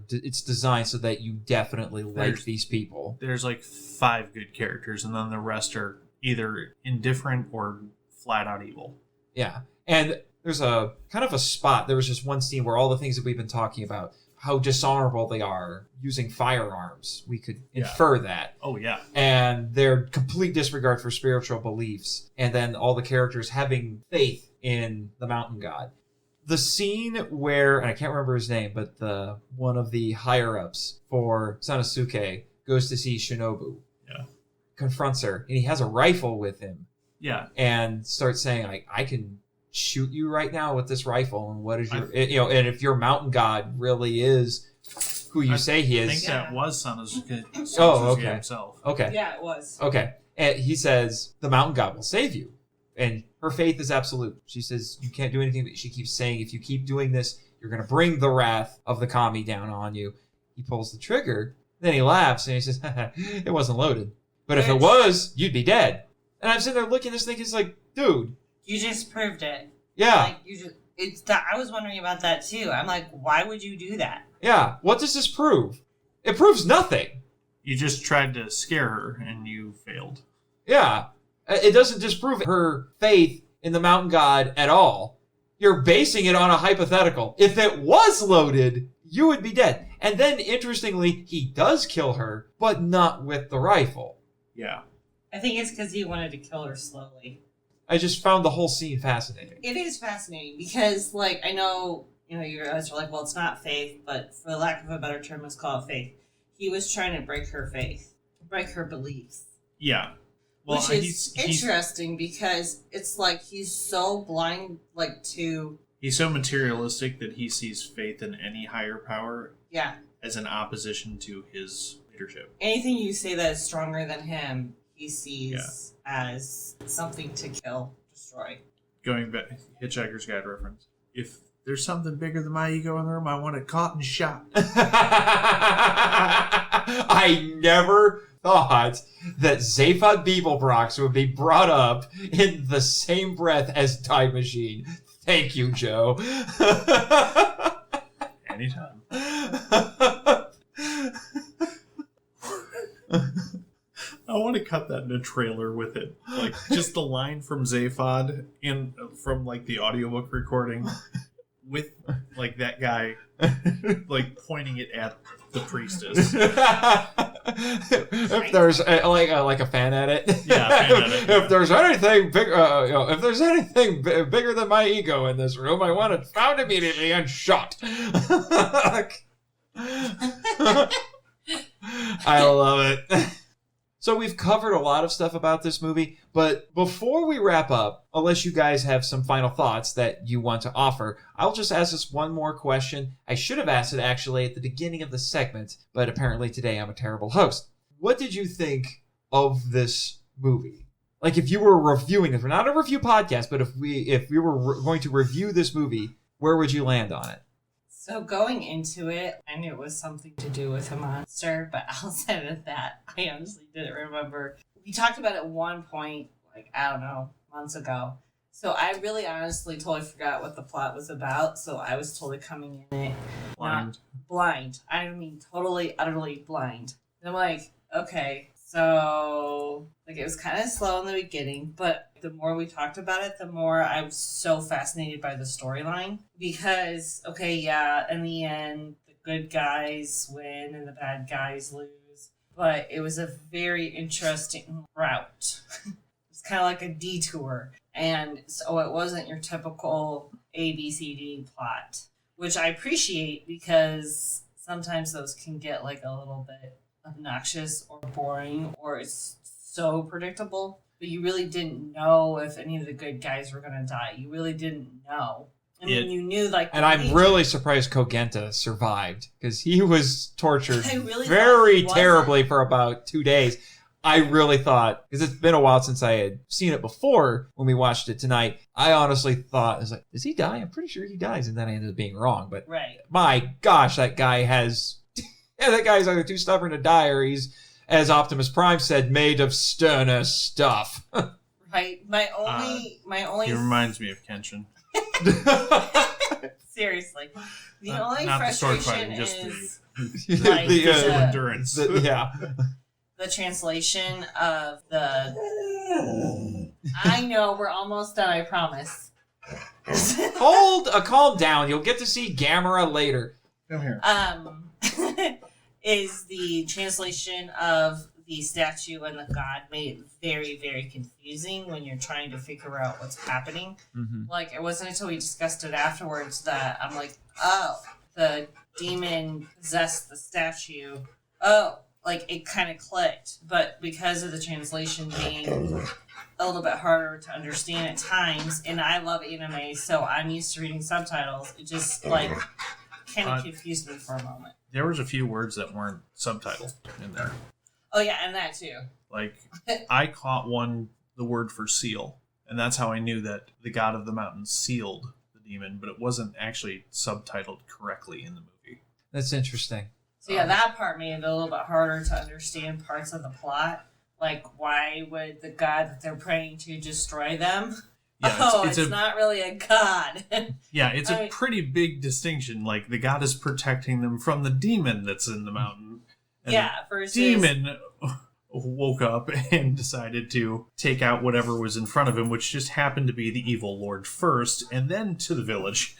It's designed so that you definitely like these people. There's 5 good characters, and then the rest are either indifferent or flat out evil. Yeah, and there's a kind of a spot. There was just one scene where all the things that we've been talking about, how dishonorable they are using firearms, we could infer that. Oh, yeah. And their complete disregard for spiritual beliefs, and then all the characters having faith in the mountain god. The scene where, and I can't remember his name, but one of the higher-ups for Sanosuke goes to see Shinobu. Yeah. Confronts her, and he has a rifle with him. Yeah. And starts saying, I can shoot you right now with this rifle, and what is your... and if your mountain god really is who you say he is... I think that was Sanosuke himself. Okay. Yeah, it was. Okay. And he says, the mountain god will save you. And her faith is absolute. She says, you can't do anything, but she keeps saying, if you keep doing this, you're going to bring the wrath of the kami down on you. He pulls the trigger, then he laughs, and he says, it wasn't loaded. But if it was, you'd be dead. And I'm sitting there looking at this thing, it's like, dude. You just proved it. Yeah. I was wondering about that too. I'm like, why would you do that? Yeah. What does this prove? It proves nothing. You just tried to scare her, and you failed. Yeah. It doesn't disprove her faith in the mountain god at all. You're basing it on a hypothetical. If it was loaded, you would be dead. And then, interestingly, he does kill her, but not with the rifle. Yeah. I think it's because he wanted to kill her slowly. I just found the whole scene fascinating. It is fascinating because, I know, you guys are like, well, it's not faith, but for the lack of a better term, let's call it faith. He was trying to break her faith, break her beliefs. Yeah. Well, which is interesting because it's like he's so blind, like to... He's so materialistic that he sees faith in any higher power as an opposition to his leadership. Anything you say that is stronger than him, he sees as something to kill, destroy. Going back, Hitchhiker's Guide reference. If there's something bigger than my ego in the room, I want it caught and shot. I never thought that Zaphod Beeblebrox would be brought up in the same breath as Daimajin. Thank you, Joe. Anytime. I want to cut that in a trailer with it. Like, just the line from Zaphod from, like, the audiobook recording with, like, that guy, like, pointing it at the priestess. If there's like a fan edit. Yeah, fan edit. If there's anything big, if there's anything bigger than my ego in this room, I want it found immediately and shot. I love it. So we've covered a lot of stuff about this movie, but before we wrap up, unless you guys have some final thoughts that you want to offer, I'll just ask this one more question. I should have asked it actually at the beginning of the segment, but apparently today I'm a terrible host. What did you think of this movie? Like, if you were reviewing it, we're not a review podcast, but if we were going to review this movie, where would you land on it? So going into it, I knew it was something to do with a monster, but outside of that, I honestly didn't remember. We talked about it at one point, like, I don't know, months ago. So I really honestly totally forgot what the plot was about, so I was totally coming in it blind. I mean, totally, utterly blind. And I'm like, okay, so, like, it was kind of slow in the beginning, but the more we talked about it, the more I was so fascinated by the storyline. Because, okay, yeah, in the end, the good guys win and the bad guys lose. But it was a very interesting route. It's kind of like a detour. And so it wasn't your typical ABCD plot, which I appreciate because sometimes those can get, like, a little bit obnoxious or boring, or it's so predictable, but you really didn't know if any of the good guys were going to die. You really didn't know. I mean, you knew, like... And I'm really surprised Kogenta survived, because he was tortured very terribly for about 2 days. I really thought, because it's been a while since I had seen it before when we watched it tonight, I honestly thought, I was like, does he die? I'm pretty sure he dies. And then I ended up being wrong. But my gosh, that guy has... that guy's either too stubborn to die, or he's, as Optimus Prime said, made of sterner stuff. Right. My only. He reminds me of Kenshin. Seriously, the only not frustration the sword fighting, is like, the endurance. The translation of the. I know we're almost done. I promise. Calm down. You'll get to see Gamera later. Come here. Is the translation of the statue and the god made it very, very confusing when you're trying to figure out what's happening. Mm-hmm. Like, it wasn't until we discussed it afterwards that I'm like, oh, the demon possessed the statue. Oh, like, it kind of clicked. But because of the translation being a little bit harder to understand at times, and I love anime, so I'm used to reading subtitles, it just, like, kind of confused me for a moment. There was a few words that weren't subtitled in there. Oh, yeah, and that too. Like, I caught the word for seal, and that's how I knew that the god of the mountain sealed the demon, but it wasn't actually subtitled correctly in the movie. That's interesting. So, yeah, that part made it a little bit harder to understand parts of the plot. Like, why would the god that they're praying to destroy them? Yeah, it's not really a god. Yeah, it's a pretty big distinction. Like, the god is protecting them from the demon that's in the mountain. And versus... the demon woke up and decided to take out whatever was in front of him, which just happened to be the evil lord first, and then to the village.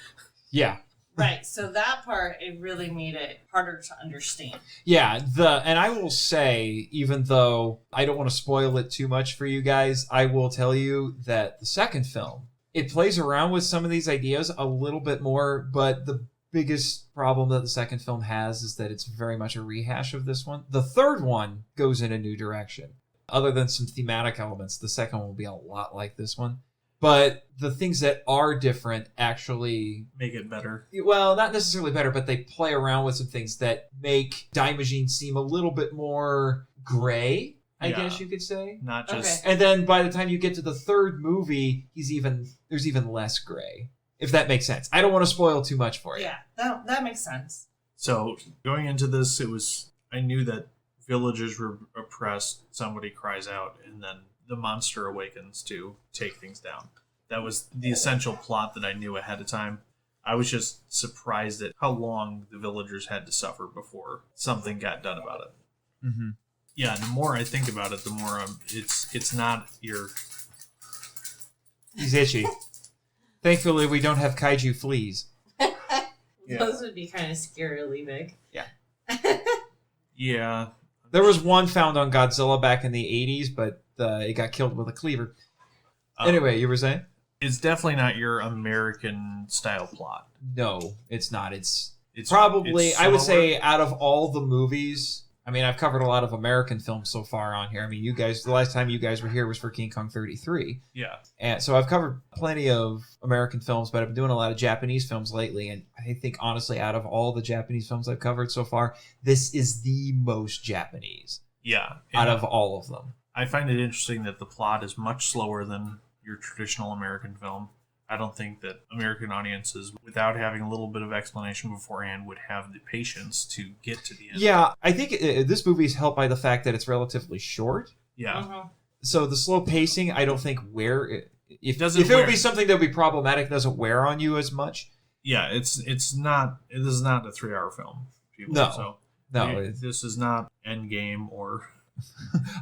Yeah. Right, so that part, it really made it harder to understand. Yeah, and I will say, even though I don't want to spoil it too much for you guys, I will tell you that the second film, it plays around with some of these ideas a little bit more, but the biggest problem that the second film has is that it's very much a rehash of this one. The third one goes in a new direction. Other than some thematic elements, the second one will be a lot like this one. But the things that are different actually make it better. Well, not necessarily better, but they play around with some things that make Daimajin seem a little bit more gray, I guess you could say. Not just... And then by the time you get to the third movie, there's even less gray, if that makes sense. I don't want to spoil too much for you. Yeah, that makes sense. So, going into this, I knew that villagers were oppressed, somebody cries out, and then the monster awakens to take things down. That was the essential plot that I knew ahead of time. I was just surprised at how long the villagers had to suffer before something got done about it. Mm-hmm. Yeah, the more I think about it, the more it's not your... He's itchy. Thankfully, we don't have kaiju fleas. Yeah. Those would be kind of scarily big. Yeah. Yeah. There was one found on Godzilla back in the 80s, but it got killed with a cleaver. Anyway, you were saying? It's definitely not your American-style plot. No, it's not. It's probably, I would say, out of all the movies... I mean, I've covered a lot of American films so far on here. I mean, you guys, the last time you guys were here was for King Kong 33. Yeah. And so I've covered plenty of American films, but I've been doing a lot of Japanese films lately. And I think, honestly, out of all the Japanese films I've covered so far, this is the most Japanese. Yeah. Out of all of them. I find it interesting that the plot is much slower than your traditional American film. I don't think that American audiences, without having a little bit of explanation beforehand, would have the patience to get to the end. Yeah, I think this movie is helped by the fact that it's relatively short. Yeah. Uh-huh. So the slow pacing, I don't think if it would be something that would be problematic, it doesn't wear on you as much. Yeah, this is not a 3-hour film. People, no. This is not Endgame or...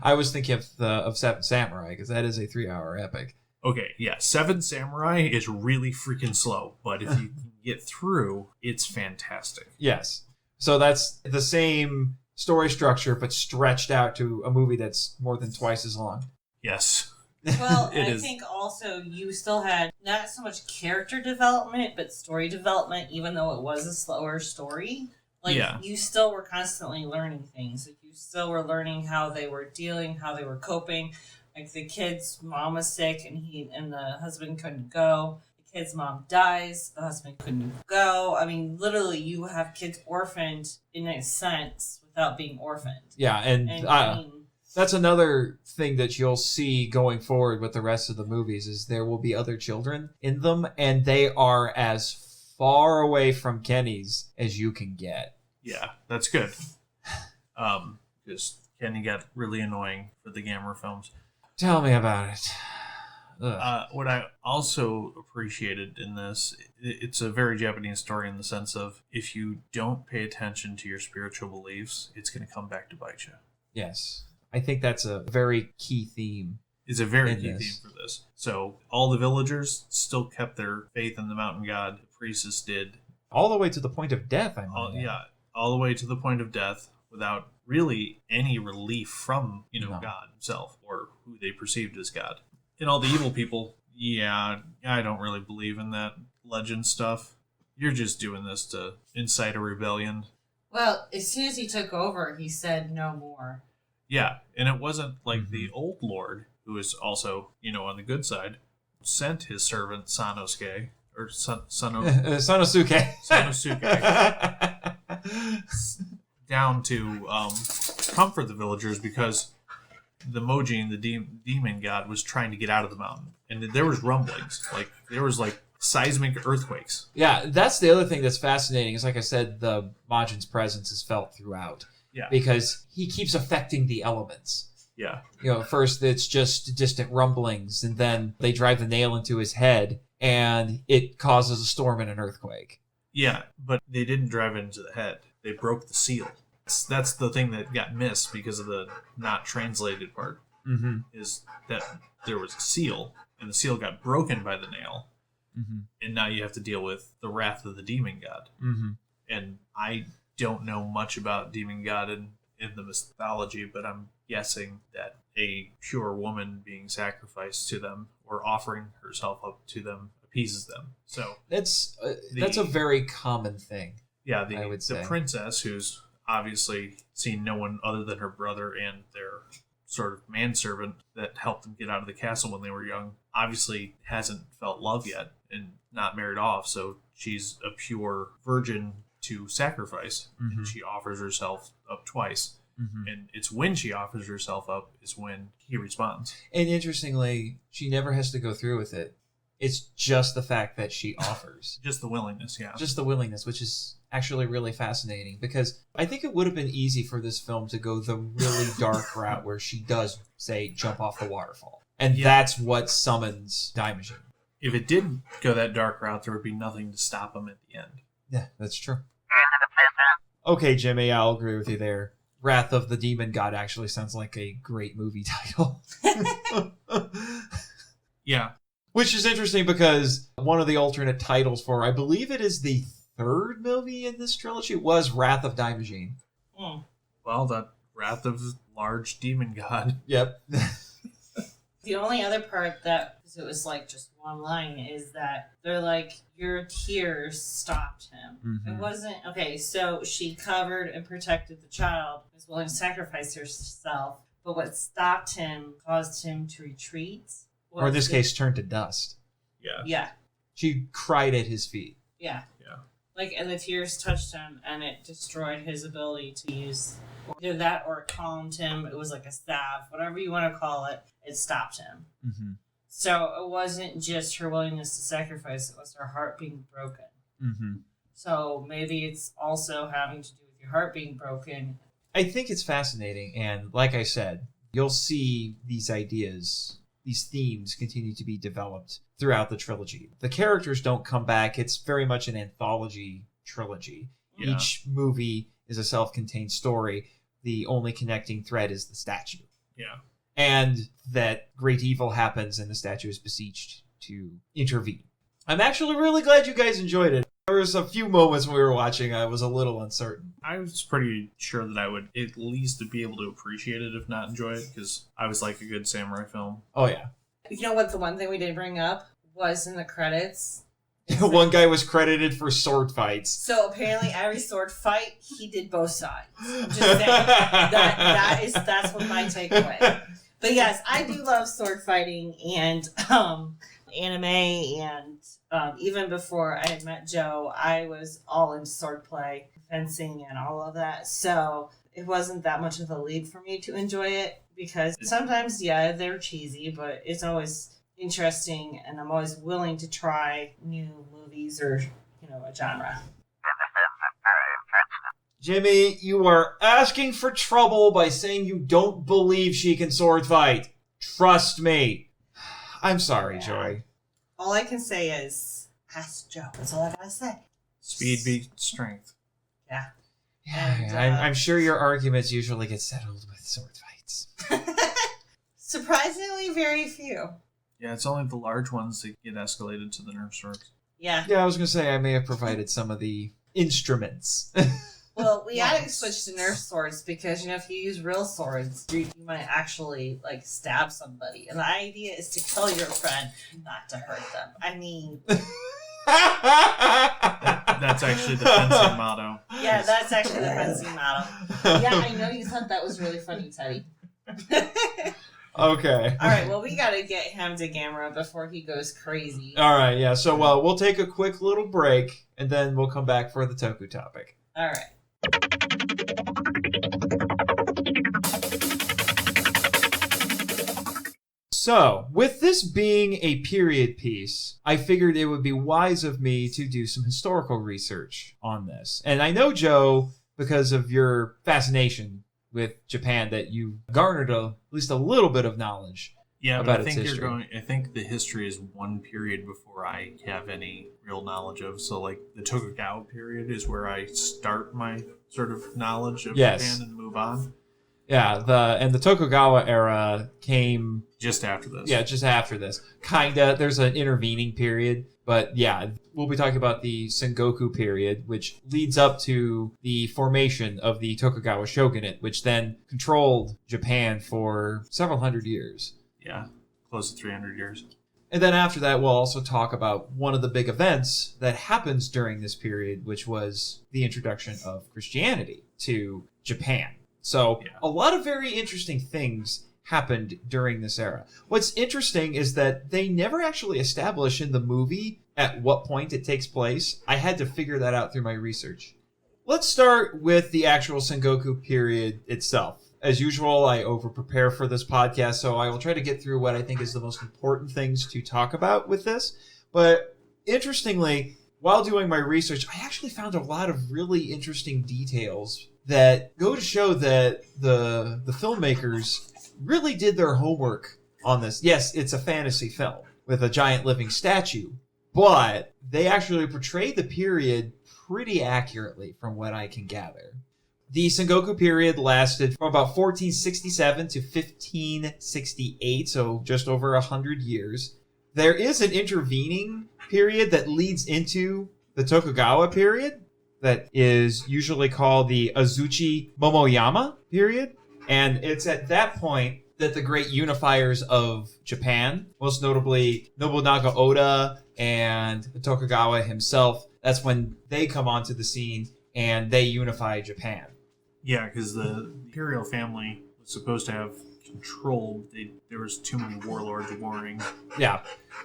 I was thinking of Seven Samurai, because that is a 3-hour epic. Okay, yeah, Seven Samurai is really freaking slow, but if you can get through, it's fantastic. Yes. So that's the same story structure, but stretched out to a movie that's more than twice as long. Yes. Well, I think also you still had not so much character development, but story development, even though it was a slower story. You still were constantly learning things. Like, you still were learning how they were dealing, how they were coping. Like, the kid's mom was sick and the husband couldn't go. The kid's mom dies, the husband couldn't go. I mean, literally, you have kids orphaned in a sense without being orphaned. Yeah, and I mean, that's another thing that you'll see going forward with the rest of the movies is there will be other children in them, and they are as far away from Kenny's as you can get. Yeah, that's good. Because Kenny got really annoying for the Gamera films. Tell me about it. What I also appreciated in this, it's a very Japanese story in the sense of if you don't pay attention to your spiritual beliefs, it's going to come back to bite you. Yes. I think that's a very key theme. It's a very key theme for this. So all the villagers still kept their faith in the mountain god. The priestess did. All the way to the point of death, I mean. Yeah, all the way to the point of death without really any relief from, God himself or who they perceived as God. And all the evil people, I don't really believe in that legend stuff. You're just doing this to incite a rebellion. Well, as soon as he took over, he said no more. Yeah, and it wasn't like the old lord, who is also, on the good side, sent his servant Sanosuke, or Sanosuke. Down to comfort the villagers because the Mojin, the demon god, was trying to get out of the mountain. And there was rumblings. There was seismic earthquakes. Yeah, that's the other thing that's fascinating is, like I said, the Majin's presence is felt throughout. Yeah. Because he keeps affecting the elements. Yeah. First it's just distant rumblings, and then they drive the nail into his head, and it causes a storm and an earthquake. Yeah, but they didn't drive it into the head. They broke the seal. That's the thing that got missed because of the not translated part, is that there was a seal, and the seal got broken by the nail, and now you have to deal with the wrath of the demon god. And I don't know much about demon god in the mythology, but I'm guessing that a pure woman being sacrificed to them or offering herself up to them appeases them. So that's a very common thing. Yeah, I would say. The princess, who's obviously seen no one other than her brother and their sort of manservant that helped them get out of the castle when they were young, obviously hasn't felt love yet and not married off, so she's a pure virgin to sacrifice, and she offers herself up twice. And it's when she offers herself up is when he responds. And interestingly, she never has to go through with it. It's just the fact that she offers. Just the willingness, yeah. Just the willingness, which is actually really fascinating, because I think it would have been easy for this film to go the really dark route where she does, say, jump off the waterfall. And that's what summons Daimajin. If it did go that dark route, there would be nothing to stop him at the end. Yeah, that's true. Okay, Jimmy, I'll agree with you there. Wrath of the Demon God actually sounds like a great movie title. Yeah. Which is interesting because one of the alternate titles for, I believe it is the third movie in this trilogy, was Wrath of Daimajin. Well, that Wrath of Large Demon God. Yep. The only other part that, because it was like just one line, is that they're like, your tears stopped him. It wasn't, okay, so she covered and protected the child, was willing to sacrifice herself, but what stopped him caused him to retreat. Or in this case, turn to dust. Yeah. Yeah. She cried at his feet. Yeah. Yeah. Like, and the tears touched him, and it destroyed his ability to use either that or it calmed him. It was like a salve, whatever you want to call it. It stopped him. So it wasn't just her willingness to sacrifice; it was her heart being broken. So maybe it's also having to do with your heart being broken. I think it's fascinating, and like I said, you'll see these ideas, these themes continue to be developed throughout the trilogy. The characters don't come back. It's very much an anthology trilogy. Yeah. Each movie is a self-contained story. The only connecting thread is the statue. Yeah. And that great evil happens and the statue is beseeched to intervene. I'm actually really glad you guys enjoyed it. There was a few moments when we were watching I was a little uncertain. I was pretty sure that I would at least be able to appreciate it, if not enjoy it, because I was like a good samurai film. Oh, yeah. You know what? The one thing we did bring up was in the credits. One guy was credited for sword fights. So apparently, every sword fight he did both sides. I'm just saying that's what my takeaway. But yes, I do love sword fighting and anime, and even before I had met Joe, I was all into swordplay, fencing, and all of that. So it wasn't that much of a leap for me to enjoy it, because sometimes, yeah, they're cheesy, but it's always interesting, and I'm always willing to try new movies or, a genre. Jimmy, you are asking for trouble by saying you don't believe she can sword fight. Trust me. I'm sorry, Joy. All I can say is, ask Joe. That's all I gotta say. Speed beats strength. Yeah. And, I'm sure your arguments usually get settled with sword fights. Surprisingly, very few. Yeah, it's only the large ones that get escalated to the nerve swords. Yeah. Yeah, I was going to say I may have provided some of the instruments. Well, we had to switch to nerf swords because, if you use real swords, you might actually, stab somebody. And the idea is to kill your friend, not to hurt them. I mean... That's actually the fencing motto. Yeah, that's actually the fencing motto. Yeah, I know you thought that was really funny, Teddy. Okay. All right, well, we got to get him to Gamera before he goes crazy. All right, yeah. So, we'll take a quick little break, and then we'll come back for the Toku topic. All right. So, with this being a period piece, I figured it would be wise of me to do some historical research on this. And I know, Joe, because of your fascination with Japan, that you garnered at least a little bit of knowledge. Yeah, about but its history. I think the history is one period before I have any real knowledge of. So, the Tokugawa period is where I start my sort of knowledge of Japan and move on. Yeah, the Tokugawa era came just after this. Yeah, just after this. Kinda. There's an intervening period, but yeah, we'll be talking about the Sengoku period, which leads up to the formation of the Tokugawa shogunate, which then controlled Japan for several hundred years. Yeah, close to 300 years. And then after that, we'll also talk about one of the big events that happens during this period, which was the introduction of Christianity to Japan. So a lot of very interesting things happened during this era. What's interesting is that they never actually establish in the movie at what point it takes place. I had to figure that out through my research. Let's start with the actual Sengoku period itself. As usual, I over-prepare for this podcast, so I will try to get through what I think is the most important things to talk about with this. But interestingly, while doing my research, I actually found a lot of really interesting details that go to show that the filmmakers really did their homework on this. Yes, it's a fantasy film with a giant living statue, but they actually portrayed the period pretty accurately from what I can gather. The Sengoku period lasted from about 1467 to 1568, so just over 100 years. There is an intervening period that leads into the Tokugawa period that is usually called the Azuchi Momoyama period. And it's at that point that the great unifiers of Japan, most notably Nobunaga Oda and Tokugawa himself, that's when they come onto the scene and they unify Japan. Yeah, because the imperial family was supposed to have control. There was too many warlords warring. Yeah.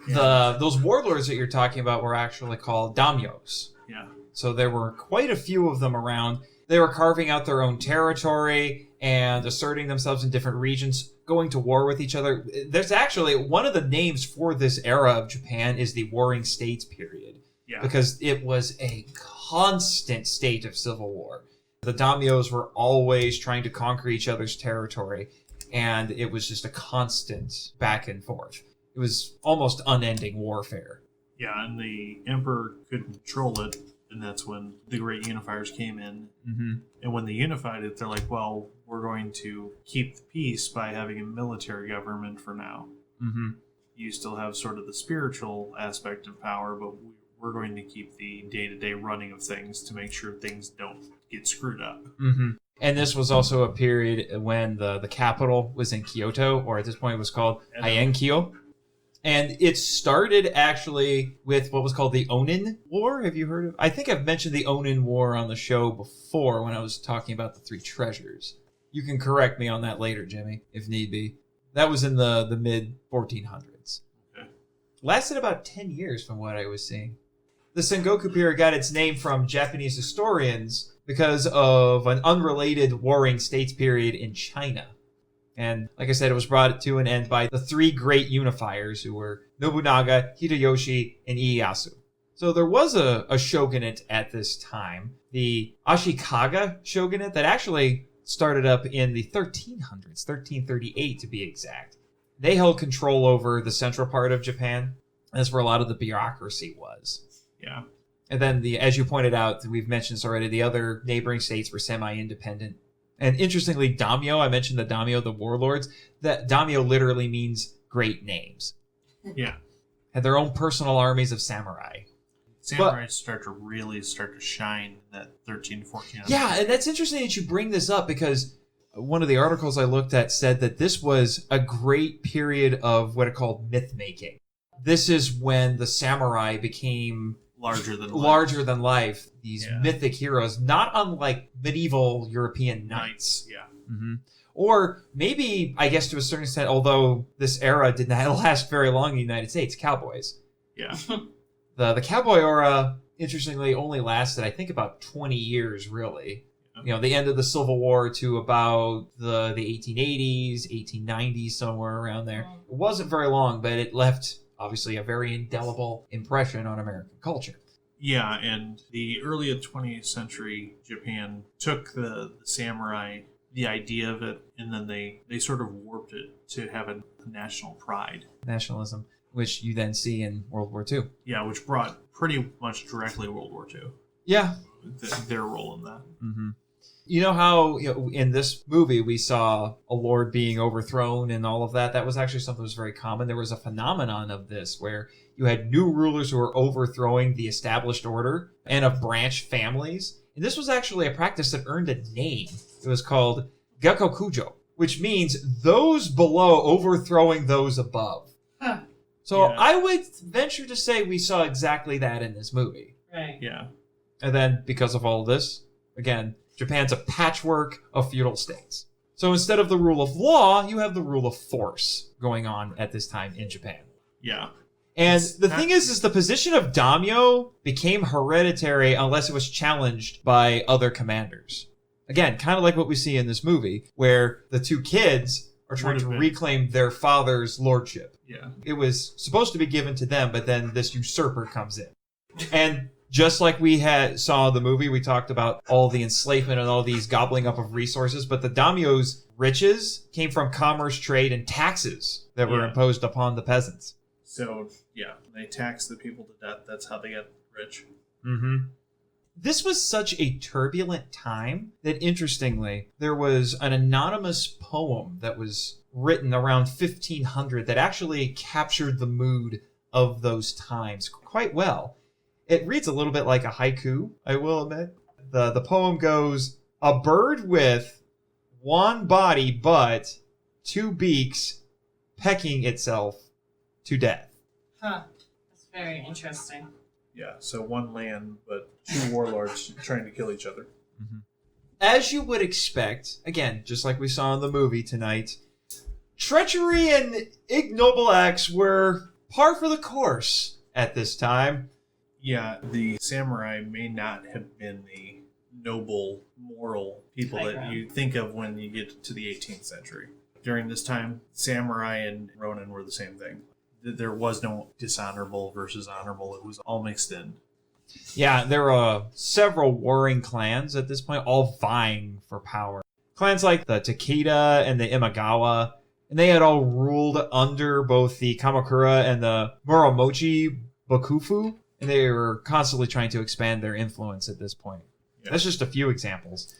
Those warlords that you're talking about were actually called daimyos. Yeah. So there were quite a few of them around. They were carving out their own territory and asserting themselves in different regions, going to war with each other. There's actually one of the names for this era of Japan is the Warring States period. Yeah. Because it was a constant state of civil war. The daimyos were always trying to conquer each other's territory, and it was just a constant back and forth. It was almost unending warfare. Yeah, and the emperor couldn't control it, and that's when the great unifiers came in. Mm-hmm. And when they unified it, they're like, well, we're going to keep the peace by having a military government for now. Mm-hmm. You still have sort of the spiritual aspect of power, but we're going to keep the day-to-day running of things to make sure things don't get screwed up. Mm-hmm. And this was also a period when the capital was in Kyoto, or at this point it was called Heian-kyo. And it started actually with what was called the Onin War. Have you heard of? I think I've mentioned the Onin War on the show before when I was talking about the three treasures. You can correct me on that later, Jimmy, if need be. That was in the mid-1400s. Okay. Lasted about 10 years from what I was seeing. The Sengoku period got its name from Japanese historians because of an unrelated warring states period in China. And like I said, it was brought to an end by the three great unifiers who were Nobunaga, Hideyoshi, and Ieyasu. So there was a shogunate at this time, the Ashikaga shogunate, that actually started up in the 1300s, 1338 to be exact. They held control over the central part of Japan. That's where a lot of the bureaucracy was. Yeah. And then, as you pointed out, we've mentioned this already, the other neighboring states were semi-independent. And interestingly, daimyo, I mentioned the daimyo, the warlords, that daimyo literally means great names. Yeah. Had their own personal armies of samurai. Samurai start to shine in that 13, 14. Yeah, and that's interesting that you bring this up because one of the articles I looked at said that this was a great period of what are called myth making. This is when the samurai became larger than life. These mythic heroes, not unlike medieval European knights. Yeah. Mm-hmm. Or maybe, I guess to a certain extent, although this era did not last very long in the United States, cowboys. Yeah. The cowboy era, interestingly, only lasted, I think, about 20 years, really. You know, the end of the Civil War to about the 1880s, 1890s, somewhere around there. It wasn't very long, but it left, obviously, a very indelible impression on American culture. Yeah, and the early 20th century Japan took the samurai, the idea of it, and then they sort of warped it to have a national pride. Nationalism, which you then see in World War II. Yeah, which brought pretty much directly World War II. Yeah. Their role in that. Mm-hmm. You know how in this movie we saw a lord being overthrown and all of that? That was actually something that was very common. There was a phenomenon of this where you had new rulers who were overthrowing the established order and of branch families. And this was actually a practice that earned a name. It was called Gakokujo, which means those below overthrowing those above. Huh. So yeah. I would venture to say we saw exactly that in this movie. Right. Yeah. And then because of all of this, again, Japan's a patchwork of feudal states. So instead of the rule of law, you have the rule of force going on at this time in Japan. Yeah. And the thing is the position of daimyo became hereditary unless it was challenged by other commanders. Again, kind of like what we see in this movie, where the two kids are trying to reclaim their father's lordship. Yeah. It was supposed to be given to them, but then this usurper comes in. And just like we saw the movie, we talked about all the enslavement and all these gobbling up of resources, but the daimyo's riches came from commerce, trade, and taxes that were imposed upon the peasants. So, yeah, they tax the people to death. That's how they get rich. Mm-hmm. This was such a turbulent time that, interestingly, there was an anonymous poem that was written around 1500 that actually captured the mood of those times quite well. It reads a little bit like a haiku, I will admit. The poem goes, "A bird with one body but two beaks pecking itself to death." Huh. That's very interesting. Yeah, so one land, but two warlords trying to kill each other. Mm-hmm. As you would expect, again, just like we saw in the movie tonight, treachery and ignoble acts were par for the course at this time. Yeah, the samurai may not have been the noble, moral people that you think of when you get to the 18th century. During this time, samurai and ronin were the same thing. There was no dishonorable versus honorable. It was all mixed in. Yeah, there were several warring clans at this point, all vying for power. Clans like the Takeda and the Imagawa, and they had all ruled under both the Kamakura and the Muramochi Bakufu, and they were constantly trying to expand their influence at this point. Yeah. That's just a few examples.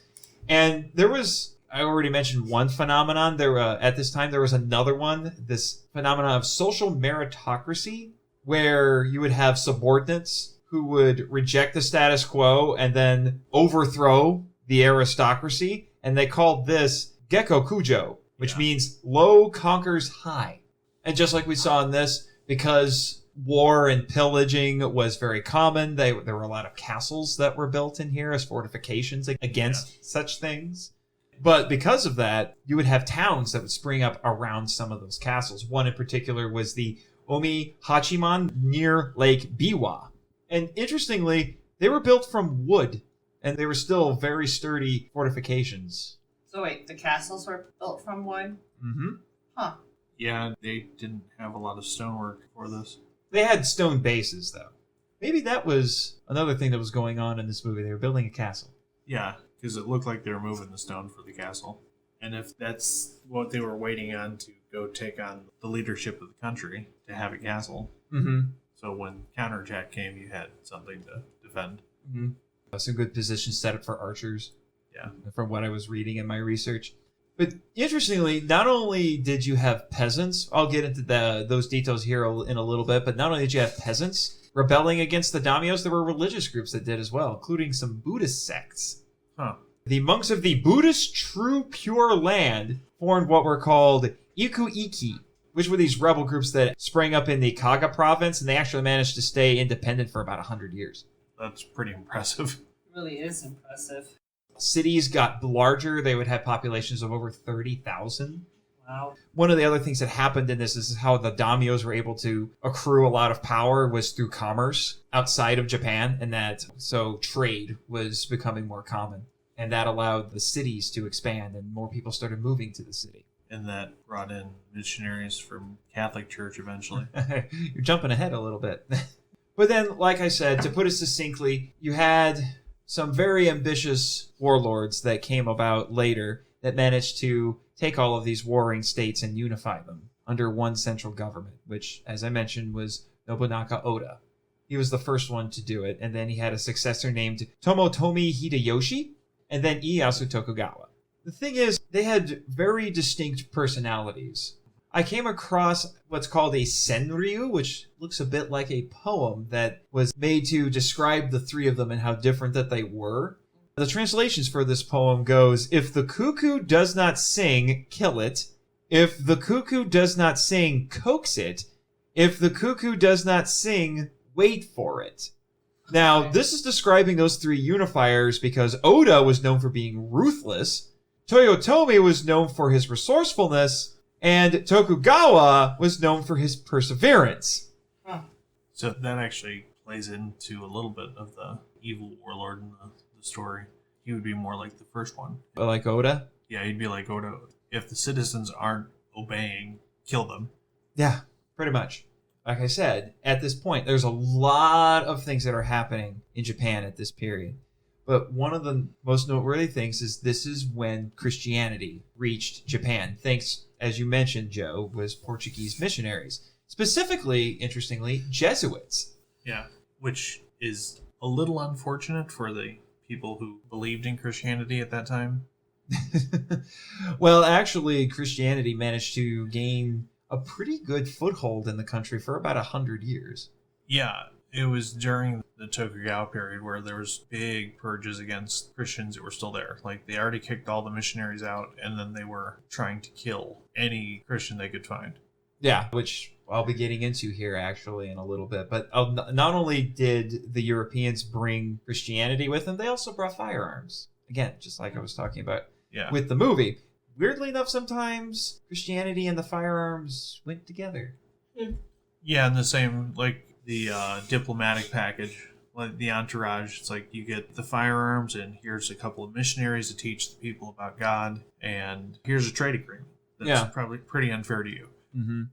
And there was, I already mentioned one phenomenon. At this time, there was another one, this phenomenon of social meritocracy, where you would have subordinates who would reject the status quo and then overthrow the aristocracy. And they called this Gekko Kujo, which means low conquers high. And just like we saw in this, because war and pillaging was very common, there were a lot of castles that were built in here as fortifications against such things. But because of that, you would have towns that would spring up around some of those castles. One in particular was the Omi Hachiman near Lake Biwa. And interestingly, they were built from wood, and they were still very sturdy fortifications. So wait, the castles were built from wood? Mm-hmm. Huh. Yeah, they didn't have a lot of stonework for this. They had stone bases, though. Maybe that was another thing that was going on in this movie. They were building a castle. Yeah, because it looked like they were moving the stone for the castle. And if that's what they were waiting on to go take on the leadership of the country, to have a castle. Mm-hmm. So when counterattack came, you had something to defend. Mm-hmm. Some good positions set up for archers. Yeah. From what I was reading in my research. But interestingly, not only did you have peasants, I'll get into those details here in a little bit, but not only did you have peasants rebelling against the daimyos, there were religious groups that did as well, including some Buddhist sects. Huh. The monks of the Buddhist True Pure Land formed what were called Ikuiki, which were these rebel groups that sprang up in the Kaga province, and they actually managed to stay independent for about 100 years. That's pretty impressive. It really is impressive. Cities got larger. They would have populations of over 30,000. Wow. One of the other things that happened in this is how the daimyos were able to accrue a lot of power was through commerce outside of Japan, and so trade was becoming more common. And that allowed the cities to expand, and more people started moving to the city. And that brought in missionaries from Catholic Church eventually. You're jumping ahead a little bit. But then, like I said, to put it succinctly, you had some very ambitious warlords that came about later that managed to take all of these warring states and unify them under one central government, which, as I mentioned, was Nobunaga Oda. He was the first one to do it, and then he had a successor named Tomotomi Hideyoshi, and then Ieyasu Tokugawa. The thing is, they had very distinct personalities. I came across what's called a senryu, which looks a bit like a poem that was made to describe the three of them and how different that they were. The translations for this poem goes, if the cuckoo does not sing, kill it. If the cuckoo does not sing, coax it. If the cuckoo does not sing, wait for it. Now, this is describing those three unifiers because Oda was known for being ruthless, Toyotomi was known for his resourcefulness, and Tokugawa was known for his perseverance. Huh. So that actually plays into a little bit of the evil warlord in the story. He would be more like the first one. Like Oda? Yeah, he'd be like Oda. If the citizens aren't obeying, kill them. Yeah, pretty much. Like I said, at this point, there's a lot of things that are happening in Japan at this period. But one of the most noteworthy things is this is when Christianity reached Japan. Thanks, as you mentioned, Joe, was Portuguese missionaries. Specifically, interestingly, Jesuits. Yeah, which is a little unfortunate for the people who believed in Christianity at that time. Well, actually, Christianity managed to gain a pretty good foothold in the country for about 100 years. Yeah, it was during the Tokugawa period where there was big purges against Christians that were still there. Like, they already kicked all the missionaries out, and then they were trying to kill any Christian they could find. Yeah, which I'll be getting into here actually in a little bit. But not only did the Europeans bring Christianity with them, they also brought firearms. Again, just like I was talking about with the movie. Weirdly enough, sometimes Christianity and the firearms went together. Yeah, and the same, like the diplomatic package, like the entourage. It's like you get the firearms, and here's a couple of missionaries to teach the people about God, and here's a trade agreement. That's probably pretty unfair to you. Mm-hmm.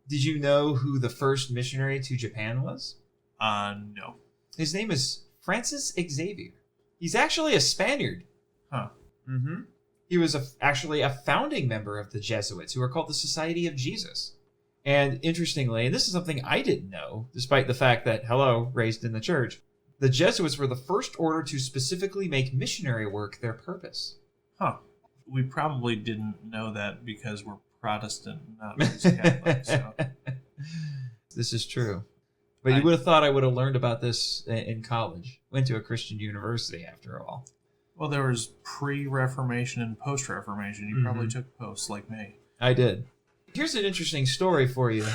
Did you know who the first missionary to Japan was? No. His name is Francis Xavier. He's actually a Spaniard. Huh. Mm-hmm. He was actually a founding member of the Jesuits, who are called the Society of Jesus. And interestingly, and this is something I didn't know, despite the fact that, raised in the church, the Jesuits were the first order to specifically make missionary work their purpose. Huh. We probably didn't know that because we're Protestant, not raised Catholic. So. This is true. But you would have thought I would have learned about this in college. Went to a Christian university, after all. Well, there was pre-Reformation and post-Reformation. You probably took post, like me. I did. Here's an interesting story for you.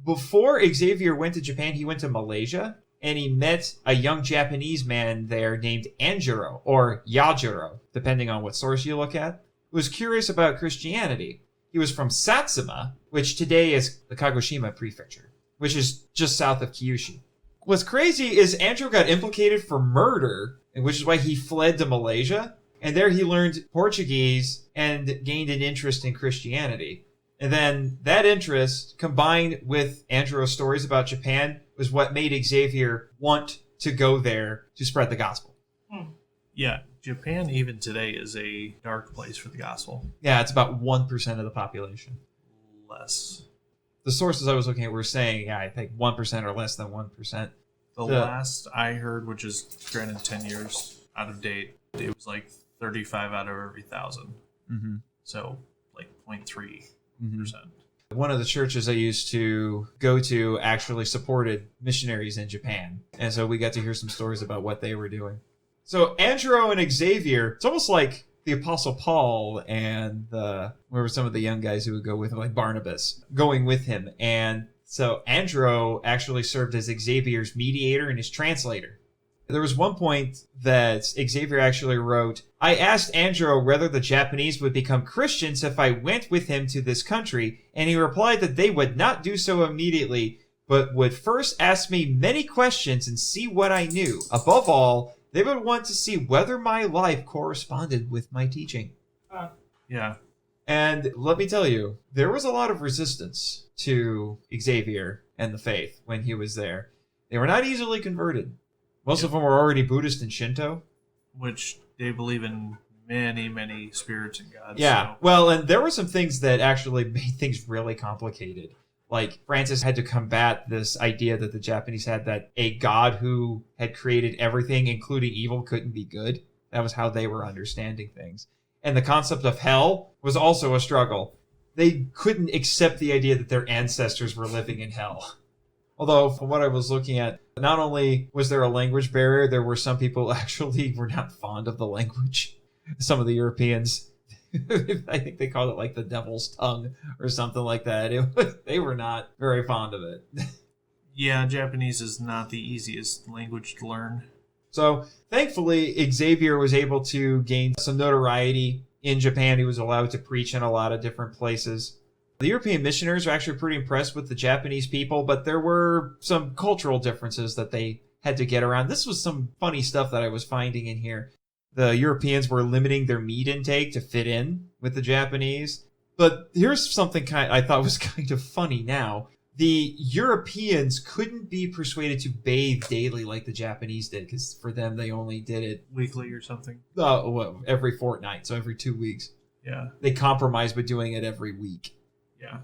Before Xavier went to Japan, he went to Malaysia, and he met a young Japanese man there named Anjiro, or Yajiro, depending on what source you look at, who was curious about Christianity. He was from Satsuma, which today is the Kagoshima prefecture, which is just south of Kyushu. What's crazy is Andrew got implicated for murder, which is why he fled to Malaysia. And there he learned Portuguese and gained an interest in Christianity. And then that interest, combined with Andrew's stories about Japan, was what made Xavier want to go there to spread the gospel. Yeah, Japan even today is a dark place for the gospel. Yeah, it's about 1% of the population. Less. The sources I was looking at were saying, I think 1% or less than 1%. The last I heard, which is granted 10 years out of date, it was like 35 out of every 1,000. Mm-hmm. So, like 0.3%. One of the churches I used to go to actually supported missionaries in Japan. And so we got to hear some stories about what they were doing. So Andrew and Xavier, it's almost like the Apostle Paul and where were some of the young guys who would go with him, like Barnabas, going with him. And so Andrew actually served as Xavier's mediator and his translator. There was one point that Xavier actually wrote, I asked Andrew whether the Japanese would become Christians if I went with him to this country, and he replied that they would not do so immediately, but would first ask me many questions and see what I knew. Above all, they would want to see whether my life corresponded with my teaching. Yeah. And let me tell you, there was a lot of resistance to Xavier and the faith when he was there. They were not easily converted. Most of them were already Buddhist and Shinto. Which they believe in many, many spirits and gods. Yeah. So. Well, and there were some things that actually made things really complicated. Like, Francis had to combat this idea that the Japanese had that a god who had created everything, including evil, couldn't be good. That was how they were understanding things. And the concept of hell was also a struggle. They couldn't accept the idea that their ancestors were living in hell. Although, from what I was looking at, not only was there a language barrier, there were some people actually were not fond of the language. Some of the Europeans, I think they called it like the devil's tongue or something like that. They were not very fond of it. Yeah, Japanese is not the easiest language to learn. So, thankfully, Xavier was able to gain some notoriety in Japan. He was allowed to preach in a lot of different places. The European missionaries were actually pretty impressed with the Japanese people, but there were some cultural differences that they had to get around. This was some funny stuff that I was finding in here. The Europeans were limiting their meat intake to fit in with the Japanese. But here's something I thought was kind of funny now. The Europeans couldn't be persuaded to bathe daily like the Japanese did, because for them, they only did it weekly or something. Every fortnight, so every 2 weeks. Yeah. They compromised by doing it every week. Yeah.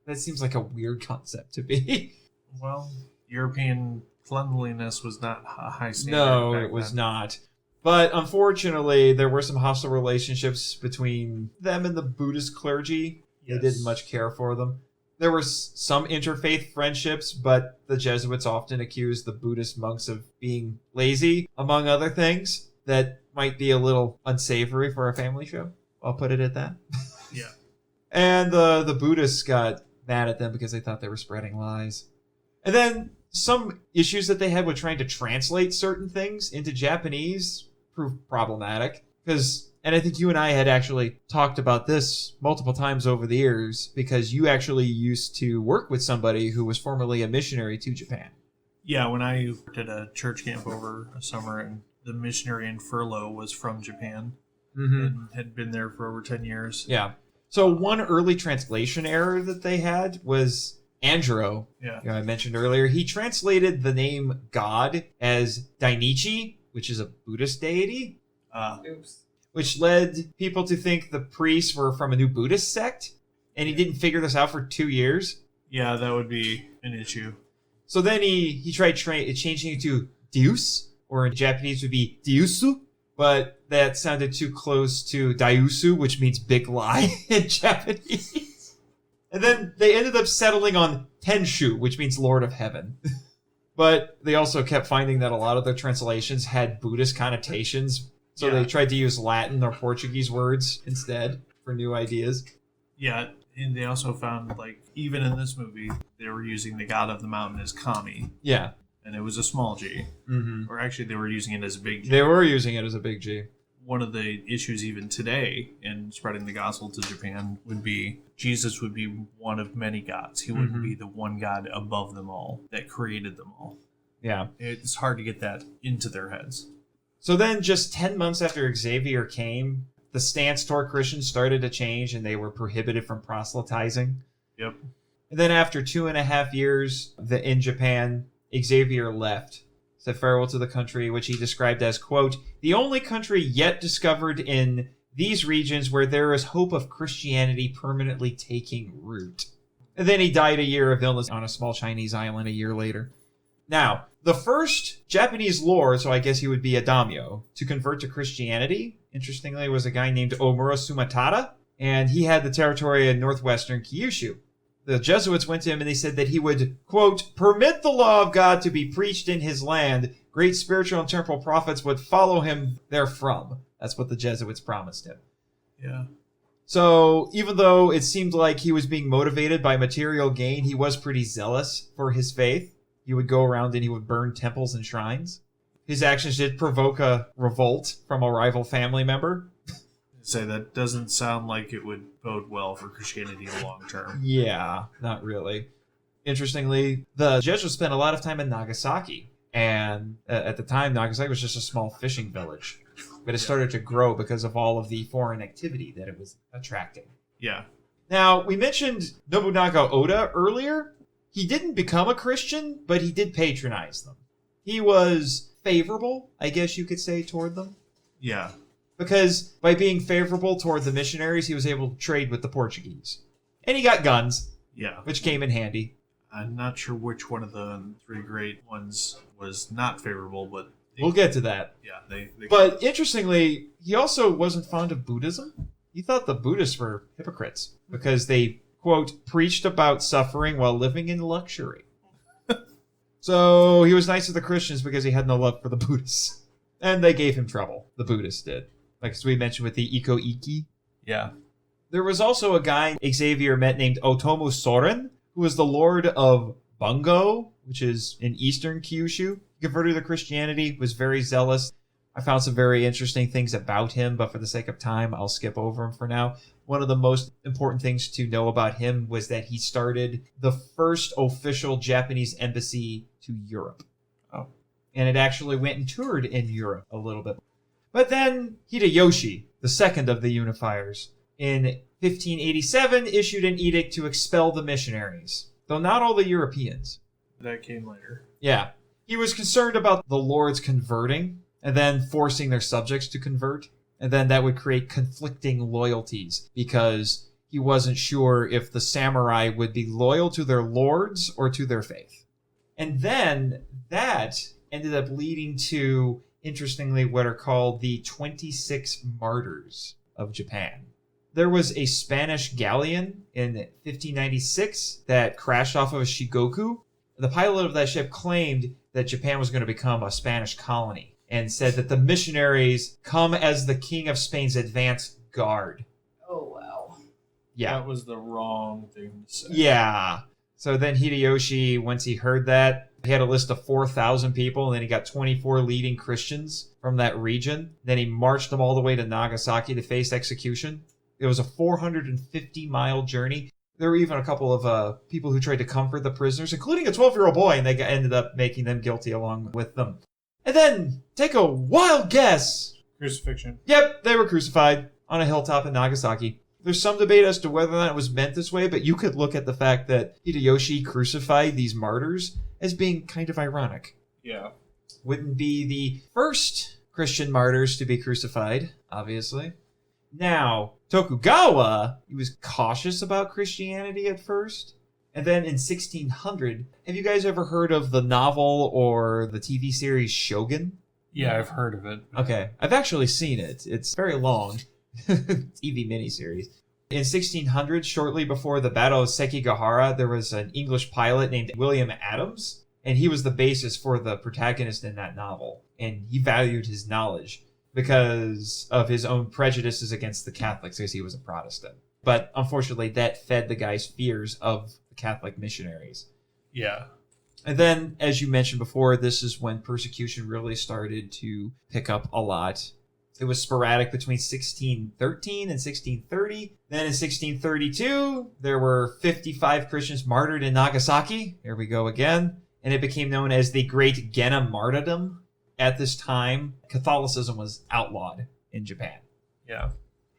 That seems like a weird concept to be. Well, European cleanliness was not a high standard. No, it was not. But unfortunately, there were some hostile relationships between them and the Buddhist clergy. Yes. They didn't much care for them. There were some interfaith friendships, but the Jesuits often accused the Buddhist monks of being lazy, among other things, that might be a little unsavory for a family show. I'll put it at that. Yeah. And the Buddhists got mad at them because they thought they were spreading lies. And then some issues that they had with trying to translate certain things into Japanese proved problematic. And I think you and I had actually talked about this multiple times over the years, because you actually used to work with somebody who was formerly a missionary to Japan. Yeah, when I worked at a church camp over a summer, and the missionary in Furlough was from Japan and had been there for over 10 years. Yeah. So one early translation error that they had was Andro, I mentioned earlier. He translated the name God as Dainichi, which is a Buddhist deity. Oops. Which led people to think the priests were from a new Buddhist sect, and he didn't figure this out for 2 years. Yeah, that would be an issue. So then he tried changing it to Deus, or in Japanese would be Diusu, but that sounded too close to Daiusu, which means big lie in Japanese. And then they ended up settling on Tenshu, which means Lord of Heaven. But they also kept finding that a lot of their translations had Buddhist connotations. So they tried to use Latin or Portuguese words instead for new ideas. Yeah, and they also found, even in this movie, they were using the god of the mountain as Kami. Yeah. And it was a small G. Mm-hmm. Or actually, they were using it as a big G. They were using it as a big G. One of the issues even today in spreading the gospel to Japan would be Jesus would be one of many gods. He wouldn't be the one god above them all that created them all. Yeah. It's hard to get that into their heads. So then, just 10 months after Xavier came, the stance toward Christians started to change, and they were prohibited from proselytizing. Yep. And then after 2.5 years in Japan, Xavier left, said farewell to the country, which he described as, quote, the only country yet discovered in these regions where there is hope of Christianity permanently taking root. And then he died a year of illness on a small Chinese island a year later. Now, the first Japanese lord, so I guess he would be a daimyo, to convert to Christianity, interestingly, was a guy named Omura Sumatada, and he had the territory in northwestern Kyushu. The Jesuits went to him and they said that he would, quote, permit the law of God to be preached in his land. Great spiritual and temporal prophets would follow him therefrom. That's what the Jesuits promised him. Yeah. So even though it seemed like he was being motivated by material gain, he was pretty zealous for his faith. He would go around and he would burn temples and shrines. His actions did provoke a revolt from a rival family member. Say that doesn't sound like it would bode well for Christianity in the long term. Yeah, not really. Interestingly, the Jesuits spent a lot of time in Nagasaki. And at the time, Nagasaki was just a small fishing village. But it started to grow because of all of the foreign activity that it was attracting. Yeah. Now, we mentioned Nobunaga Oda earlier. He didn't become a Christian, but he did patronize them. He was favorable, I guess you could say, toward them. Yeah. Because by being favorable toward the missionaries, he was able to trade with the Portuguese. And he got guns. Yeah. Which came in handy. I'm not sure which one of the three great ones was not favorable, but... We'll get to that. Yeah, But interestingly, he also wasn't fond of Buddhism. He thought the Buddhists were hypocrites because they, quote, preached about suffering while living in luxury. So he was nice to the Christians because he had no love for the Buddhists. And they gave him trouble. The Buddhists did. Like as we mentioned with the Iko Iki. Yeah. There was also a guy Xavier met named Otomo Soren, who was the lord of Bungo, which is in eastern Kyushu. He converted to Christianity, was very zealous. I found some very interesting things about him, but for the sake of time, I'll skip over him for now. One of the most important things to know about him was that he started the first official Japanese embassy to Europe. Oh. And it actually went and toured in Europe a little bit. But then Hideyoshi, the second of the unifiers, in 1587 issued an edict to expel the missionaries, though not all the Europeans. That came later. Yeah. He was concerned about the lords converting and then forcing their subjects to convert. And then that would create conflicting loyalties because he wasn't sure if the samurai would be loyal to their lords or to their faith. And then that ended up leading to, interestingly, what are called the 26 Martyrs of Japan. There was a Spanish galleon in 1596 that crashed off of a Shigoku. The pilot of that ship claimed that Japan was going to become a Spanish colony and said that the missionaries come as the King of Spain's advance guard. Oh, wow. Yeah. That was the wrong thing to say. Yeah. So then Hideyoshi, once he heard that, he had a list of 4,000 people, and then he got 24 leading Christians from that region. Then he marched them all the way to Nagasaki to face execution. It was a 450-mile journey. There were even a couple of people who tried to comfort the prisoners, including a 12-year-old boy, and they ended up making them guilty along with them. And then, take a wild guess. Crucifixion. Yep, they were crucified on a hilltop in Nagasaki. There's some debate as to whether or not it was meant this way, but you could look at the fact that Hideyoshi crucified these martyrs as being kind of ironic. Yeah. Wouldn't be the first Christian martyrs to be crucified, obviously. Now, Tokugawa, he was cautious about Christianity at first. And then in 1600, have you guys ever heard of the novel or the TV series Shogun? Yeah, I've heard of it. Okay, I've actually seen it. It's very long. TV miniseries. In 1600, shortly before the Battle of Sekigahara, there was an English pilot named William Adams, and he was the basis for the protagonist in that novel. And he valued his knowledge because of his own prejudices against the Catholics, because he was a Protestant. But unfortunately, that fed the guy's fears of the Catholic missionaries. Yeah. And then, as you mentioned before, this is when persecution really started to pick up a lot. It was sporadic between 1613 and 1630. Then in 1632, there were 55 Christians martyred in Nagasaki. Here we go again. And it became known as the Great Gena Martyrdom. At this time, Catholicism was outlawed in Japan. Yeah.